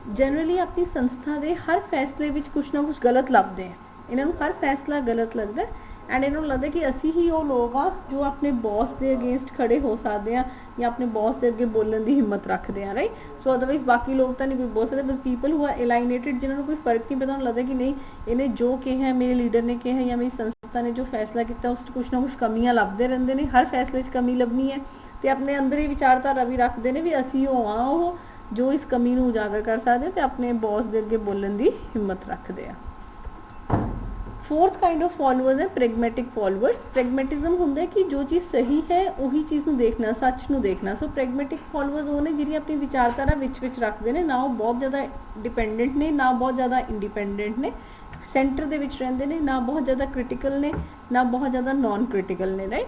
ਜਨਰਲੀ ਆਪਣੀ ਸੰਸਥਾ ਦੇ ਹਰ ਫੈਸਲੇ ਵਿੱਚ ਕੁਛ ਨਾ ਕੁਛ ਗਲਤ ਲੱਭਦੇ ਹੈ, ਇਹਨਾਂ ਨੂੰ ਹਰ ਫੈਸਲਾ ਗਲਤ ਲੱਗਦਾ ਐਂਡ ਇਹਨਾਂ ਨੂੰ ਲੱਗਦਾ ਕਿ ਅਸੀਂ ਹੀ ਉਹ ਲੋਕ ਆ ਜੋ ਆਪਣੇ ਬੌਸ ਦੇ ਅਗੇਂਸਟ ਖੜੇ ਹੋ ਸਕਦੇ ਆ ਜਾਂ ਆਪਣੇ ਬੌਸ ਦੇ ਅੱਗੇ ਬੋਲਣ ਦੀ ਹਿੰਮਤ ਰੱਖਦੇ ਆ, ਰਾਈਟ। ਸੋ ਅਦਰਵਾਈਜ਼ ਬਾਕੀ ਲੋਕ ਤਾਂ ਨਹੀਂ ਕੋਈ ਬੋਲ ਸਕਦੇ, ਬਟ ਪੀਪਲ ਹੂ ਆਰ ਅਲਾਈਨੇਟਡ, ਜਿਹਨਾਂ ਨੂੰ ਕੋਈ ਫਰਕ ਨਹੀਂ ਪਤਾ, ਉਹਨੂੰ ਲੱਗਦਾ ਕਿ ਨਹੀਂ ਇਹਨੇ ਜੋ ਕਿਹਾ, ਮੇਰੇ ਲੀਡਰ ਨੇ ਕਿਹਾ ਜਾਂ ਮੇਰੀ ਸੰਸਥਾ ਨੇ ਜੋ ਫੈਸਲਾ ਕੀਤਾ ਉਸ 'ਚ ਕੁਛ ਨਾ ਕੁਛ ਕਮੀਆਂ ਲੱਭਦੇ ਰਹਿੰਦੇ ਨੇ, ਹਰ ਫੈਸਲੇ 'ਚ ਕਮੀ ਲੱਭਣੀ ਹੈ ਤੇ ਆਪਣੇ ਅੰਦਰ ਹੀ ਵਿਚਾਰਧਾਰਾ ਵੀ ਰੱਖਦੇ ਨੇ ਵੀ ਅਸੀਂ ਉਹ ਆ ਉਹ ਜੋ ਇਸ ਕਮੀ ਨੂੰ ਉਜਾਗਰ ਕਰ ਸਕਦੇ ਤੇ ਆਪਣੇ ਬੌਸ ਦੇ ਅੱਗੇ ਬੋਲਣ ਦੀ ਹਿੰਮਤ ਰੱਖਦੇ ਆ। फोर्थ काइंड ऑफ फॉलोअर्स है प्रैग्मेटिक फॉलोअर्स। प्रैग्मेटिज्म ਹੁੰਦਾ कि जो चीज़ सही है ਉਹੀ चीज़ ਨੂੰ देखना, सच ਨੂੰ देखना। सो प्रैग्मेटिक फॉलोअर्स ਉਹ ਨੇ ਜਿਹੜੀ ਆਪਣੀ ਵਿਚਾਰਧਾਰਾ ਵਿੱਚ ਰੱਖਦੇ ਨੇ, ਨਾ ਉਹ ਬਹੁਤ ਜ਼ਿਆਦਾ ਡਿਪੈਂਡੈਂਟ ਨੇ, ਨਾ ਬਹੁਤ ਜ਼ਿਆਦਾ ਇੰਡੀਪੈਂਡੈਂਟ ਨੇ, ਸੈਂਟਰ ਦੇ ਵਿੱਚ ਰਹਿੰਦੇ ਨੇ, ਨਾ ਬਹੁਤ ਜ਼ਿਆਦਾ ਕ੍ਰਿਟੀਕਲ ਨੇ, ਨਾ ਬਹੁਤ ਜ਼ਿਆਦਾ ਨॉन ਕ੍ਰਿਟੀਕਲ ਨੇ, ਰਾਈਟ।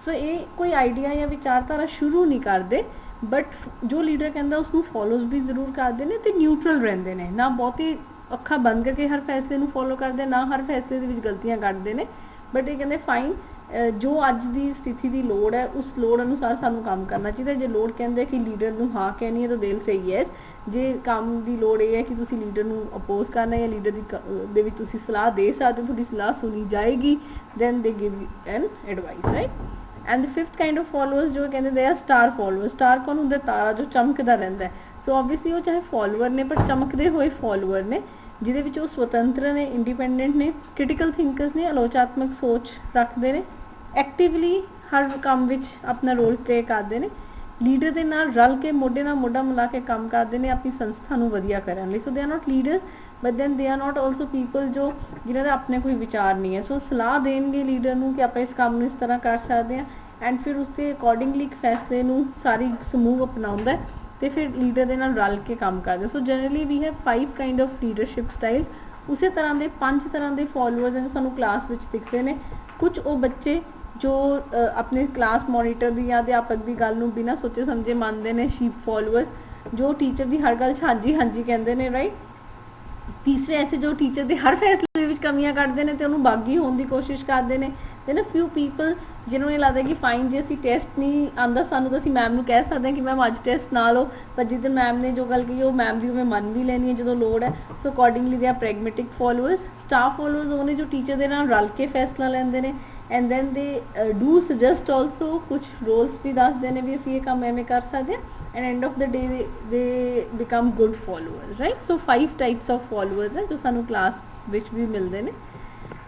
ਸੋ ਇਹ ਕੋਈ ਆਈਡੀਆ ਜਾਂ ਵਿਚਾਰਧਾਰਾ ਸ਼ੁਰੂ ਨਹੀਂ ਕਰਦੇ, ਬਟ ਜੋ ਲੀਡਰ ਕਹਿੰਦਾ ਉਸਨੂੰ ਫੋਲੋਜ਼ ਵੀ ਜ਼ਰੂਰ ਕਰਦੇ ਨੇ ਤੇ ਨਿਊਟਰਲ ਰਹਿੰਦੇ ਨੇ, ਨਾ ਬਹੁਤੀ ਅੱਖਾਂ ਬੰਦ ਕਰਕੇ ਹਰ ਫੈਸਲੇ ਨੂੰ ਫੋਲੋ ਕਰਦੇ, ਨਾ ਹਰ ਫੈਸਲੇ ਦੇ ਵਿੱਚ ਗਲਤੀਆਂ ਕੱਢਦੇ ਨੇ, ਬਟ ਇਹ ਕਹਿੰਦੇ ਫਾਈਨ ਜੋ ਅੱਜ ਦੀ ਸਥਿਤੀ ਦੀ ਲੋੜ ਹੈ ਉਸ ਲੋੜ ਅਨੁਸਾਰ ਸਾਨੂੰ ਕੰਮ ਕਰਨਾ ਚਾਹੀਦਾ। ਜੇ ਲੋੜ ਕਹਿੰਦੇ ਕਿ ਲੀਡਰ ਨੂੰ ਹਾਂ ਕਹਿਣੀ ਹੈ ਤਾਂ ਦਿਲ ਸੇ ਯੈਸ, ਜੇ ਕੰਮ ਦੀ ਲੋੜ ਇਹ ਹੈ ਕਿ ਤੁਸੀਂ ਲੀਡਰ ਨੂੰ ਅਪੋਜ਼ ਕਰਨਾ ਜਾਂ ਲੀਡਰ ਦੇ ਵਿੱਚ ਤੁਸੀਂ ਸਲਾਹ ਦੇ ਸਕਦੇ ਹੋ, ਤੁਹਾਡੀ ਸਲਾਹ ਸੁਣੀ ਜਾਏਗੀ, then they give you an advice, right. And the fifth kind of followers ਜੋ ਕਹਿੰਦੇ ਦੇ ਆ ਸਟਾਰ ਫੋਲੋਅਰ। ਸਟਾਰ ਕੌਣ ਹੁੰਦਾ? ਤਾਰਾ ਜੋ ਚਮਕਦਾ ਰਹਿੰਦਾ। ਸੋ ਓਬਵੀਅਸਲੀ ਉਹ ਚਾਹੇ ਫੋਲੋਅਰ ਨੇ ਪਰ ਚਮਕਦੇ ਹੋਏ ਫੋਲੋਅਰ ਨੇ, ਜਿਹਦੇ ਵਿੱਚ ਉਹ ਸੁਤੰਤਰ ਨੇ, ਇੰਡੀਪੈਂਡੈਂਟ ਨੇ, ਕ੍ਰਿਟੀਕਲ ਥਿੰਕਰਸ ਨੇ, ਆਲੋਚਨਾਤਮਕ ਸੋਚ ਰੱਖਦੇ ਨੇ, ਐਕਟਿਵਲੀ ਹਰ ਕੰਮ ਵਿੱਚ ਆਪਣਾ ਰੋਲ ਪਲੇ ਕਰਦੇ ਨੇ, ਲੀਡਰ ਦੇ ਨਾਲ ਰਲ ਕੇ ਮੋਢੇ ਨਾਲ ਮੋਢਾ ਮਿਲਾ ਕੇ ਕੰਮ ਕਰਦੇ ਨੇ ਆਪਣੀ ਸੰਸਥਾ ਨੂੰ ਵਧੀਆ ਕਰਨ ਲਈ। So they are not leaders but then they are not also people ਜੋ ਜਿਹਨਾਂ ਦਾ ਆਪਣੇ ਕੋਈ ਵਿਚਾਰ ਨਹੀਂ ਹੈ। ਸੋ ਸਲਾਹ ਦੇਣਗੇ ਲੀਡਰ ਨੂੰ ਕਿ ਆਪਾਂ ਇਸ ਕੰਮ ਨੂੰ ਇਸ ਤਰ੍ਹਾਂ ਕਰ ਸਕਦੇ ਹਾਂ, ਐਂਡ ਫਿਰ ਉਸ ਦੇ ਅਕੋਰਡਿੰਗਲੀ ਇੱਕ ਫੈਸਲੇ ਨੂੰ ਸਾਰੀ ਸਮੂਹ ਅਪਣਾਉਂਦਾ ਤੇ ਫਿਰ ਲੀਡਰ ਦੇ ਨਾਲ ਰਲ ਕੇ ਕੰਮ ਕਰਦੇ। So generally we have 5 kind of leadership styles. ਉਸੇ ਤਰ੍ਹਾਂ ਦੇ 5 ਤਰ੍ਹਾਂ ਦੇ ਫੋਲੋਅਰਸ ਨੇ ਸਾਨੂੰ ਕਲਾਸ ਵਿੱਚ ਦਿਖਦੇ ਨੇ। ਕੁਝ ਉਹ ਬੱਚੇ ਜੋ ਆਪਣੇ ਕਲਾਸ ਮੋਨੀਟਰ ਦੀ ਜਾਂ ਅਧਿਆਪਕ ਦੀ ਗੱਲ ਨੂੰ ਬਿਨਾਂ ਸੋਚੇ ਸਮਝੇ ਮੰਨਦੇ ਨੇ, ਸ਼ੀਪ ਫੋਲੋਅਰਸ, ਜੋ ਟੀਚਰ ਦੀ ਹਰ ਗੱਲ 'ਚ ਹਾਂਜੀ ਹਾਂਜੀ ਕਹਿੰਦੇ ਨੇ, ਰਾਈਟ। ਤੀਸਰੇ ਐਸੇ ਜੋ ਟੀਚਰ ਦੇ ਹਰ ਫੈਸਲੇ ਵਿੱਚ ਕਮੀਆਂ ਕੱਢਦੇ ਨੇ ਤੇ ਉਹਨੂੰ ਬਾਗੀ ਹੋਣ ਦੀ ਕੋਸ਼ਿਸ਼ ਕਰਦੇ ਨੇ। ਤੇ ਨਾ ਫਿਊ ਪੀਪਲ ਜਿਹਨੂੰ ਇਹ ਲੱਗਦਾ ਕਿ ਫਾਈਨ ਜੇ ਅਸੀਂ ਟੈਸਟ ਨਹੀਂ ਆਉਂਦਾ ਸਾਨੂੰ ਤਾਂ ਅਸੀਂ ਮੈਮ ਨੂੰ ਕਹਿ ਸਕਦੇ ਹਾਂ ਕਿ ਮੈਮ ਅੱਜ ਟੈਸਟ ਨਾ ਲਓ, ਪਰ ਜਿਸ ਦਿਨ ਮੈਮ ਨੇ ਜੋ ਗੱਲ ਕਹੀ ਉਹ ਮੈਮ ਦੀ ਉਵੇਂ ਮੰਨ ਵੀ ਲੈਣੀ ਹੈ ਜਦੋਂ ਲੋੜ ਹੈ। ਸੋ ਅਕੋਰਡਿੰਗਲੀ ਦੇ ਆ ਪ੍ਰੈਗਮੈਟਿਕ ਫੋਲੋਅਰਸ। ਸਟਾਫ ਫੋਲੋਅਰਸ ਉਹ ਨੇ ਜੋ ਟੀਚਰ ਦੇ ਨਾਲ ਰਲ ਕੇ ਫੈਸਲਾ ਲੈਂਦੇ ਨੇ, and then they do suggest also, कुछ रोल्स भी दसते हैं भी असीं ये काम एवें कर सकते हैं, and end of the day they become good follower, right. So 5 types of followers है जो सानू क्लास विच भी मिलते हैं।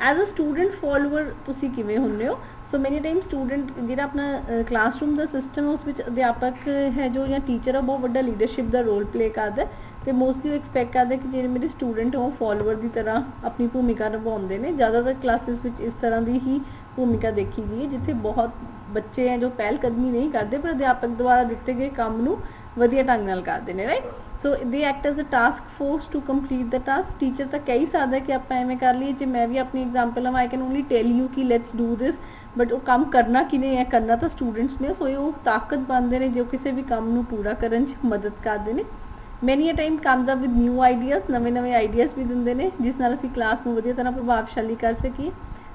एज अ स्टूडेंट फॉलोअर तुसीं किवें हुंदे हो? सो मेनी टाइम स्टूडेंट जिहड़ा अपना क्लासरूम का सिस्टम है उस विच अध्यापक है जो या टीचर है बहुत बड़ा लीडरशिप का रोल प्ले करता है, तो मोस्टली वो एक्सपैक्ट करते कि जो मेरे स्टूडेंट वो फॉलोअर की तरह अपनी भूमिका निभाते हैं। ज़्यादातर क्लासिस में इस तरह की ही भूमिका देखी गई है, जिथे बहुत बच्चे हैं जो पहलकदमी नहीं करते पर अध्यापक द्वारा दिते गए काम नूं वधिया ढंग नाल करते हैं, right. So they act as a task force to complete the task. Teacher तो कह ही सकता है कि आप एवें कर लीए, जे मैं भी अपनी एग्जाम्पल लवां, I can only tell you कि लेट्स डू दिस, बट वो काम करना किने है, करना तो स्टूडेंट्स ने। सो वो ताकत बनते हैं जो किसी भी काम नूं पूरा करन च मदद करते हैं। Many a time comes up with new ideas, नवे नवे आइडियाज़ भी दिंदे ने जिस नाल असीं क्लास नूं वधिया तरह प्रभावशाली कर सकीए।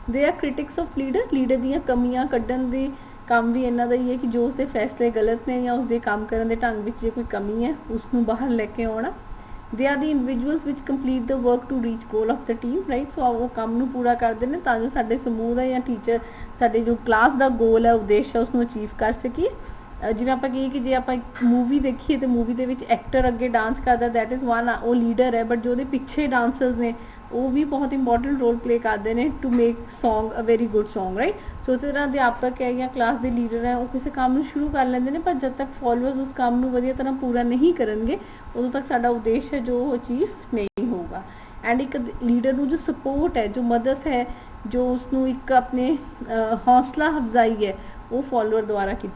They are critics of leader, leader दीयां कमियां कड्ढण दे काम भी इन्हां दा ही है कि जो उसके फैसले गलत ने या उसके काम करन दे ढंग विच जे कोई कमी है उसनूं बाहर लैके आउणा। They are the individuals which complete the work to reach goal of the team, right. So वो काम नूं पूरा करते हैं तां जो साडे समूह दा या टीचर साडे जो क्लास का गोल है उद्देश्य है उसनूं अचीव कर सकीए। जिवें आपां कहीए कि जे आपां एक मूवी देखीए तो मूवी दे विच एक्टर अगे डांस करदा, दैट इज़ वन, वो लीडर है, बट जो उहदे पिछे डांसर्स ने वो भी बहुत इंपॉर्टेंट रोल प्ले करते हैं to make song a very good song, right. So इस तरह अध्यापक है या क्लास के लीडर है वो किसी काम नूं शुरू कर लेंदे ने, पर जब तक फॉलोअर्स उस काम नूं वधिया तरह पूरा नहीं करेंगे उदों तक साडा उद्देश्य है जो अचीव नहीं होगा। एंड एक लीडर नूं जो सपोर्ट है, जो मदद है, जो उसनूं एक अपने हौसला अफजाई है वो फॉलोअर द्वारा की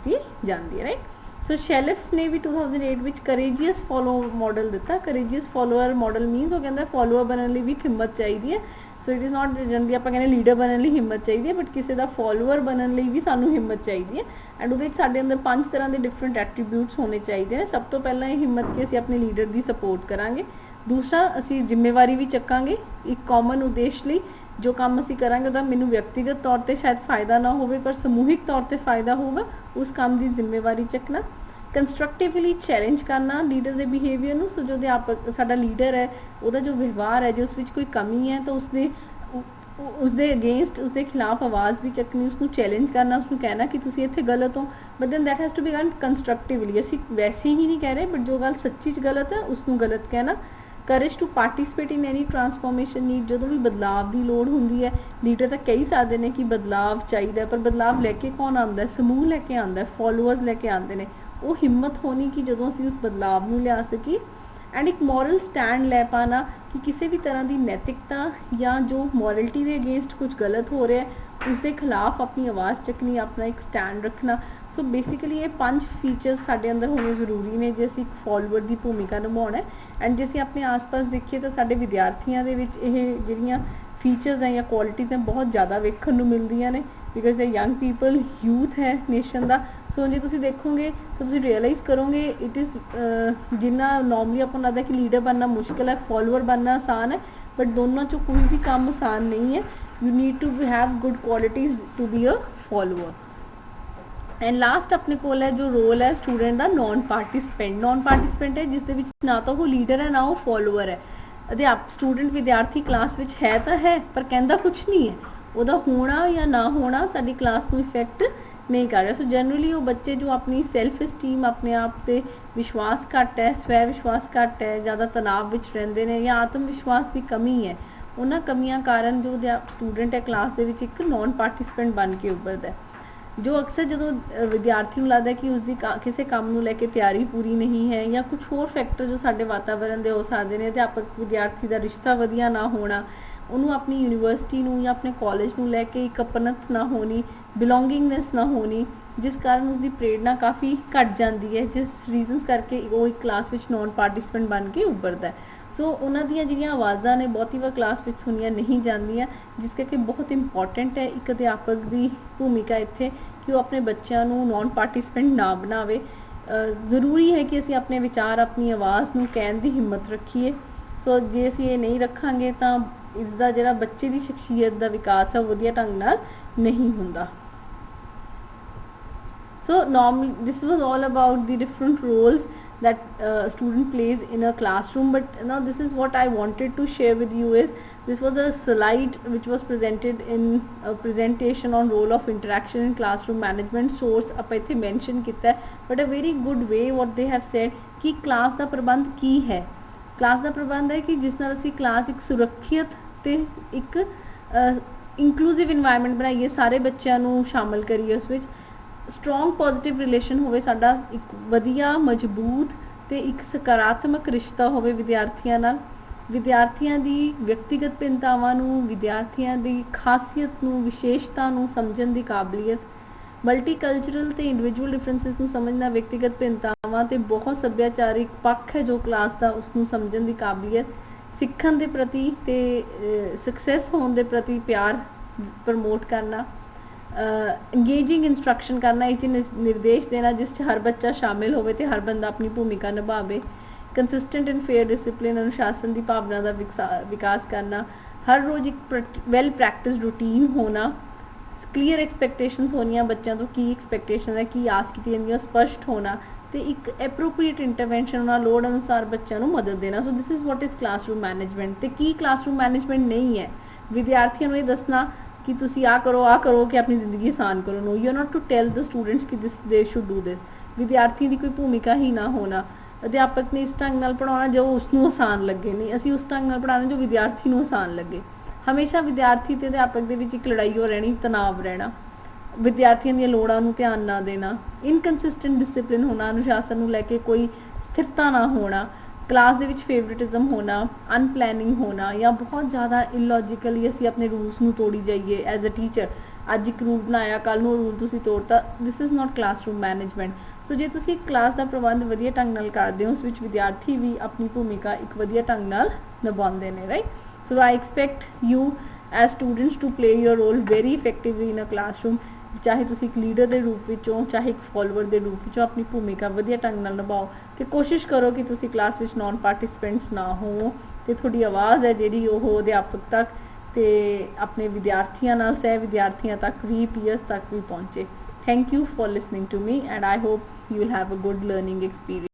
जाती है, राइट। सो शेलिफ ने भी 2008 विच करेजियस फॉलो मॉडल दिता। करेजियस फॉलोअर मॉडल मीनस वो कहता फॉलोअर बनने लिए भी हिम्मत चाहिए। So it is not generally आप कहने लीडर बनने लिए हिम्मत चाहिए, बट किसी का फॉलोअर बनने लिए भी सानू हिम्मत चाहिए। एंड वो साडे अंदर 5 तरह के डिफरेंट एट्रीब्यूट्स होने चाहिए। सब तो पहला ये हिम्मत कि असीं अपने लीडर की सपोर्ट करांगे। दूसरा असीं जिम्मेवारी भी चक्कांगे, एक कॉमन उद्देश्य लिए जो काम असीं करांगे उहदा मैनूं व्यक्तिगत तौर पर शायद फायदा ना हो पर समूहिक तौर पर फायदा होगा, उस काम की जिम्मेवारी चकना। कंस्ट्रक्टिवली चैलेंज करना लीडर के बिहेवियर नूं। सो जो अध्यापक साडा लीडर है उहदा जो व्यवहार है जो उस विच कोई कमी है तो उसके अगेंस्ट उसके खिलाफ आवाज़ भी चकनी, उसनूं चैलेंज करना, उसनूं कहना कि तुसीं इत्थे गलत हो, but then that has to be done constructively. असीं वैसे ही नहीं कह रहे बट जो गल सच्ची च गलत है उसनूं गलत कहना। Courage to participate in any transformation need, जो भी बदलाव की लोड़ होंदी है लीडर तो कई सकते हैं कि बदलाव चाहिए, पर बदलाव लैके कौन आता है? समूह लैके आता है, फॉलोअर्स लैके आते हैं। वो हिम्मत होनी कि जो असीं उस बदलाव नूं लिया सकी। एंड एक मॉरल स्टैंड लै पाना कि किसी भी तरह की नैतिकता या जो मॉरलिटी के अगेंस्ट कुछ गलत हो रहा है उसके खिलाफ अपनी आवाज़ चकनी, अपना एक स्टैंड रखना। सो बेसिकली ये 5 फीचर्स साडे अंदर होने जरूरी ने जे असीं फॉलोअर की भूमिका निभाउणा है। एंड जे असीं अपने आस पास देखिए तो साडे विद्यार्थियों दे विच इह जिहड़ियां फीचर्स हैं या क्वालिटीज़ हैं बहुत ज़्यादा वेखण नूं मिलदियां ने, because the young people youth है नेशन का। सो जे तुसीं देखोगे तो तुसीं रियलाइज़ करोगे इट इज़ जिन्ना नॉर्मली आपां लगदा कि लीडर बनना मुश्किल है, फॉलोअर बनना आसान है, बट दोनों चों कोई भी काम आसान नहीं है। You need to have good qualities to be a follower. And last अपने को है जो रोल है स्टूडेंट का नॉन पार्टिसिपेंट। नॉन पार्टिसिपेंट है जिसके विच ना तो वो लीडर है ना वो फॉलोअर है। अध्यापक स्टूडेंट विद्यार्थी क्लास विच है तो है पर कहता कुछ नहीं है, वह होना या ना होना साडी क्लास को इफेक्ट नहीं कर रहा। सो जनरली वो बच्चे जो अपनी सैल्फ इस्टीम अपने आप से विश्वास घट है, स्वै विश्वास घट है, ज़्यादा तनाव विच रहिंदे ने या आत्म विश्वास की कमी है, उन्हां कमियां कारण जो स्टूडेंट है क्लास दे विच एक नॉन पार्टिसिपेंट बन के उभरदा है। जो अक्सर जो विद्यार्थी को लगता है कि उसकी किसी काम को लैके तैयारी पूरी नहीं है या कुछ होर फैक्टर जो साडे वातावरण के हो सकते हैं, अध्यापक विद्यार्थी का रिश्ता वधिया ना होना, उन्होंने अपनी यूनिवर्सिटी या अपने कॉलेज को लैके एक अपनत ना होनी, बिलोंगिंगनेस ना होनी, जिस कारण उसकी प्रेरणा काफ़ी घट जाती है, जिस रीजनस करके वो एक क्लास में नॉन पार्टिसिपेंट बन के उभरता है। सो उन्हों दी जिहड़ियां आवाज़ां ने बहुती वार क्लास में सुनिया नहीं जांदियां, जिस करके बहुत इंपॉर्टेंट है एक अध्यापक की भूमिका इत्थे कि वो अपने बच्चों को नॉन पार्टिसिपेंट ना बनावे। जरूरी है कि असीं अपने विचार अपनी आवाज़ नूं कहण दी हिम्मत रखीए। सो जे असीं ये नहीं रखांगे तो इसका जिहड़ा बच्चे की शख्सियत का विकास है वो वधिया ढंग नाल नहीं हुंदा। So normally this was all about the different roles that student plays in a classroom. But now this is what I wanted to share with you is this was a slide which was presented in a presentation on role of interaction in classroom management. Source ਆਪਾਂ ਇੱਥੇ mention ਕੀਤਾ ਹੈ, but a very good way what they have said कि class ਦਾ ਪ੍ਰਬੰਧ ਕੀ ਹੈ। ਕਲਾਸ ਦਾ ਪ੍ਰਬੰਧ ਹੈ ਕਿ ਜਿਸ ਨਾਲ ਅਸੀਂ ਕਲਾਸ ਇੱਕ ਸੁਰੱਖਿਅਤ ਤੇ ਇੱਕ ਇਨਕਲੂਸਿਵ ਇਨਵਾਇਰਨਮੈਂਟ ਬਣਾਈਏ, ਸਾਰੇ ਬੱਚਿਆਂ ਨੂੰ ਸ਼ਾਮਲ ਕਰੀਏ, ਉਸ ਵਿੱਚ ਸਟਰੋਂਗ ਪੋਜ਼ਿਟਿਵ ਰਿਲੇਸ਼ਨ ਹੋਵੇ, ਸਾਡਾ ਇੱਕ ਵਧੀਆ ਮਜ਼ਬੂਤ ਤੇ ਇੱਕ ਸਕਾਰਾਤਮਕ ਰਿਸ਼ਤਾ ਹੋਵੇ ਵਿਦਿਆਰਥੀਆਂ ਨਾਲ, ਵਿਦਿਆਰਥੀਆਂ ਦੀ ਵਿਅਕਤੀਗਤ ਭਿੰਨਤਾਵਾਂ ਨੂੰ, ਵਿਦਿਆਰਥੀਆਂ ਦੀ ਖਾਸੀਅਤ ਨੂੰ, ਵਿਸ਼ੇਸ਼ਤਾ ਨੂੰ ਸਮਝਣ ਦੀ ਕਾਬਲੀਅਤ, ਮਲਟੀਕਲਚਰਲ ਤੇ ਇੰਡੀਵਿਜੂਅਲ ਡਿਫਰੈਂਸਿਸ ਨੂੰ ਸਮਝਣਾ, ਵਿਅਕਤੀਗਤ ਭਿੰਨਤਾਵਾਂ ਤੇ ਬਹੁਤ ਸੱਭਿਆਚਾਰਿਕ ਪੱਖ ਹੈ ਜੋ ਕਲਾਸ ਦਾ ਉਸ ਨੂੰ ਸਮਝਣ ਦੀ ਕਾਬਲੀਅਤ, ਸਿੱਖਣ ਦੇ ਪ੍ਰਤੀ ਤੇ ਸਕਸੈਸ ਹੋਣ ਦੇ ਪ੍ਰਤੀ ਪਿਆਰ ਪ੍ਰਮੋਟ ਕਰਨਾ, ਇੰਗੇਜਿੰਗ ਇੰਸਟਰਕਸ਼ਨ ਕਰਨਾ, ਇਹ 'ਚ ਨਿਰਦੇਸ਼ ਦੇਣਾ ਜਿਸ 'ਚ ਹਰ ਬੱਚਾ ਸ਼ਾਮਿਲ ਹੋਵੇ ਤੇ ਹਰ ਬੰਦਾ ਆਪਣੀ ਭੂਮਿਕਾ ਨਿਭਾਵੇ, ਕੰਸਿਸਟੈਂਟ ਐਂਡ ਫੇਅਰ ਡਿਸਿਪਲਿਨ ਅਨੁਸ਼ਾਸਨ ਦੀ ਭਾਵਨਾ ਦਾ ਵਿਕਾਸ ਕਰਨਾ, ਹਰ ਰੋਜ਼ ਇੱਕ ਵੈਲ ਪ੍ਰੈਕਟਿਸ ਰੂਟੀਨ ਹੋਣਾ, ਕਲੀਅਰ ਐਕਸਪੈਕਟੇਸ਼ਨਸ ਹੋਣੀਆਂ ਬੱਚਿਆਂ ਤੋਂ, ਕੀ ਐਕਸਪੈਕਟੇਸ਼ਨ ਹੈ, ਕੀ ਆਸ ਕੀਤੀ ਜਾਂਦੀ ਹੈ, ਸਪਸ਼ਟ ਹੋਣਾ ਤੇ ਇੱਕ ਐਪਰੋਪਰੀਏਟ ਇੰਟਰਵੈਂਸ਼ਨ ਉਹਨਾਂ ਲੋੜ ਅਨੁਸਾਰ ਬੱਚਿਆਂ ਨੂੰ ਮਦਦ ਦੇਣਾ। So this is what is classroom management. ਤੇ ਕੀ ਕਲਾਸਰੂਮ ਮੈਨੇਜਮੈਂਟ ਨਹੀਂ ਹੈ, ਵਿਦਿਆਰਥੀਆਂ ਨੂੰ ਇਹ ਦੱਸਣਾ ਕਿ ਤੁਸੀਂ ਆਹ ਕਰੋ ਕਿ ਆਪਣੀ ਜ਼ਿੰਦਗੀ ਆਸਾਨ ਕਰੋ। No, you are not to tell the students ਕਿ ਦਿਸ ਦੇ ਸ਼ੁੱਡ ਡੂ ਦਿਸ। ਵਿਦਿਆਰਥੀ ਦੀ ਕੋਈ ਭੂਮਿਕਾ ਹੀ ਨਾ ਹੋਣਾ, ਅਧਿਆਪਕ ਨੇ ਇਸ ਢੰਗ ਨਾਲ ਪੜ੍ਹਾਉਣਾ ਜੋ ਉਸਨੂੰ ਆਸਾਨ ਲੱਗੇ, ਨਹੀਂ ਅਸੀਂ ਉਸ ਢੰਗ ਨਾਲ ਪੜ੍ਹਾਉਣਾ ਜੋ ਵਿਦਿਆਰਥੀ ਨੂੰ ਆਸਾਨ ਲੱਗੇ। ਹਮੇਸ਼ਾ ਵਿਦਿਆਰਥੀ ਤੇ ਅਧਿਆਪਕ ਦੇ ਵਿੱਚ ਇੱਕ ਲੜਾਈ ਹੋ ਰਹਿਣੀ, ਤਣਾਅ ਰਹਿਣਾ, ਵਿਦਿਆਰਥੀਆਂ ਦੀਆਂ ਲੋੜਾਂ ਨੂੰ ਧਿਆਨ ਨਾ ਦੇਣਾ, ਇਨਕਨਸਿਸਟੈਂਟ ਡਿਸਿਪਲਿਨ ਹੋਣਾ, ਅਨੁਸ਼ਾਸਨ ਨੂੰ ਲੈ ਕੇ ਕੋਈ ਸਥਿਰਤਾ ਨਾ ਹੋਣਾ, ਕਲਾਸ ਦੇ ਵਿੱਚ ਫੇਵਰਿਟਿਜ਼ਮ ਹੋਣਾ, ਅਨਪਲੈਨਿੰਗ ਹੋਣਾ ਜਾਂ ਬਹੁਤ ਜ਼ਿਆਦਾ ਇਲੌਜੀਕਲੀ ਅਸੀਂ ਆਪਣੇ ਰੂਲਸ ਨੂੰ ਤੋੜੀ ਜਾਈਏ ਐਜ਼ ਅ ਟੀਚਰ। ਅੱਜ ਇੱਕ ਰੂਲ ਬਣਾਇਆ, ਕੱਲ੍ਹ ਨੂੰ ਰੂਲ ਤੁਸੀਂ ਤੋੜਤਾ। This is not classroom management. So ਜੇ ਤੁਸੀਂ ਕਲਾਸ ਦਾ ਪ੍ਰਬੰਧ ਵਧੀਆ ਢੰਗ ਨਾਲ ਕਰਦੇ ਹੋ, ਉਸ ਵਿੱਚ ਵਿਦਿਆਰਥੀ ਵੀ ਆਪਣੀ ਭੂਮਿਕਾ ਇੱਕ ਵਧੀਆ ਢੰਗ ਨਾਲ ਨਿਭਾਉਂਦੇ ਨੇ, right. So I expect you as students to play your role very effectively in a classroom। ਚਾਹੇ ਤੁਸੀਂ ਇੱਕ ਲੀਡਰ ਦੇ ਰੂਪ ਵਿੱਚੋਂ, ਚਾਹੇ ਇੱਕ ਫੋਲੋਅਰ ਦੇ ਰੂਪ ਵਿੱਚੋਂ ਆਪਣੀ ਭੂਮਿਕਾ ਵਧੀਆ ਢੰਗ ਨਾਲ ਨਿਭਾਓ ਤੇ ਕੋਸ਼ਿਸ਼ ਕਰੋ ਕਿ ਤੁਸੀਂ ਕਲਾਸ ਵਿੱਚ ਨੌਨ ਪਾਰਟਿਸਿਪੈਂਟਸ ਨਾ ਹੋਵੋ ਤੇ ਤੁਹਾਡੀ ਆਵਾਜ਼ ਹੈ ਜਿਹੜੀ ਉਹ ਅਧਿਆਪਕ ਤੱਕ ਤੇ ਆਪਣੇ ਵਿਦਿਆਰਥੀਆਂ ਨਾਲ, ਸਹਿ ਵਿਦਿਆਰਥੀਆਂ ਤੱਕ ਵੀ, ਪੀਅਰਸ ਤੱਕ ਵੀ ਪਹੁੰਚੇ। Thank you for listening to me and I hope you will have a good learning experience.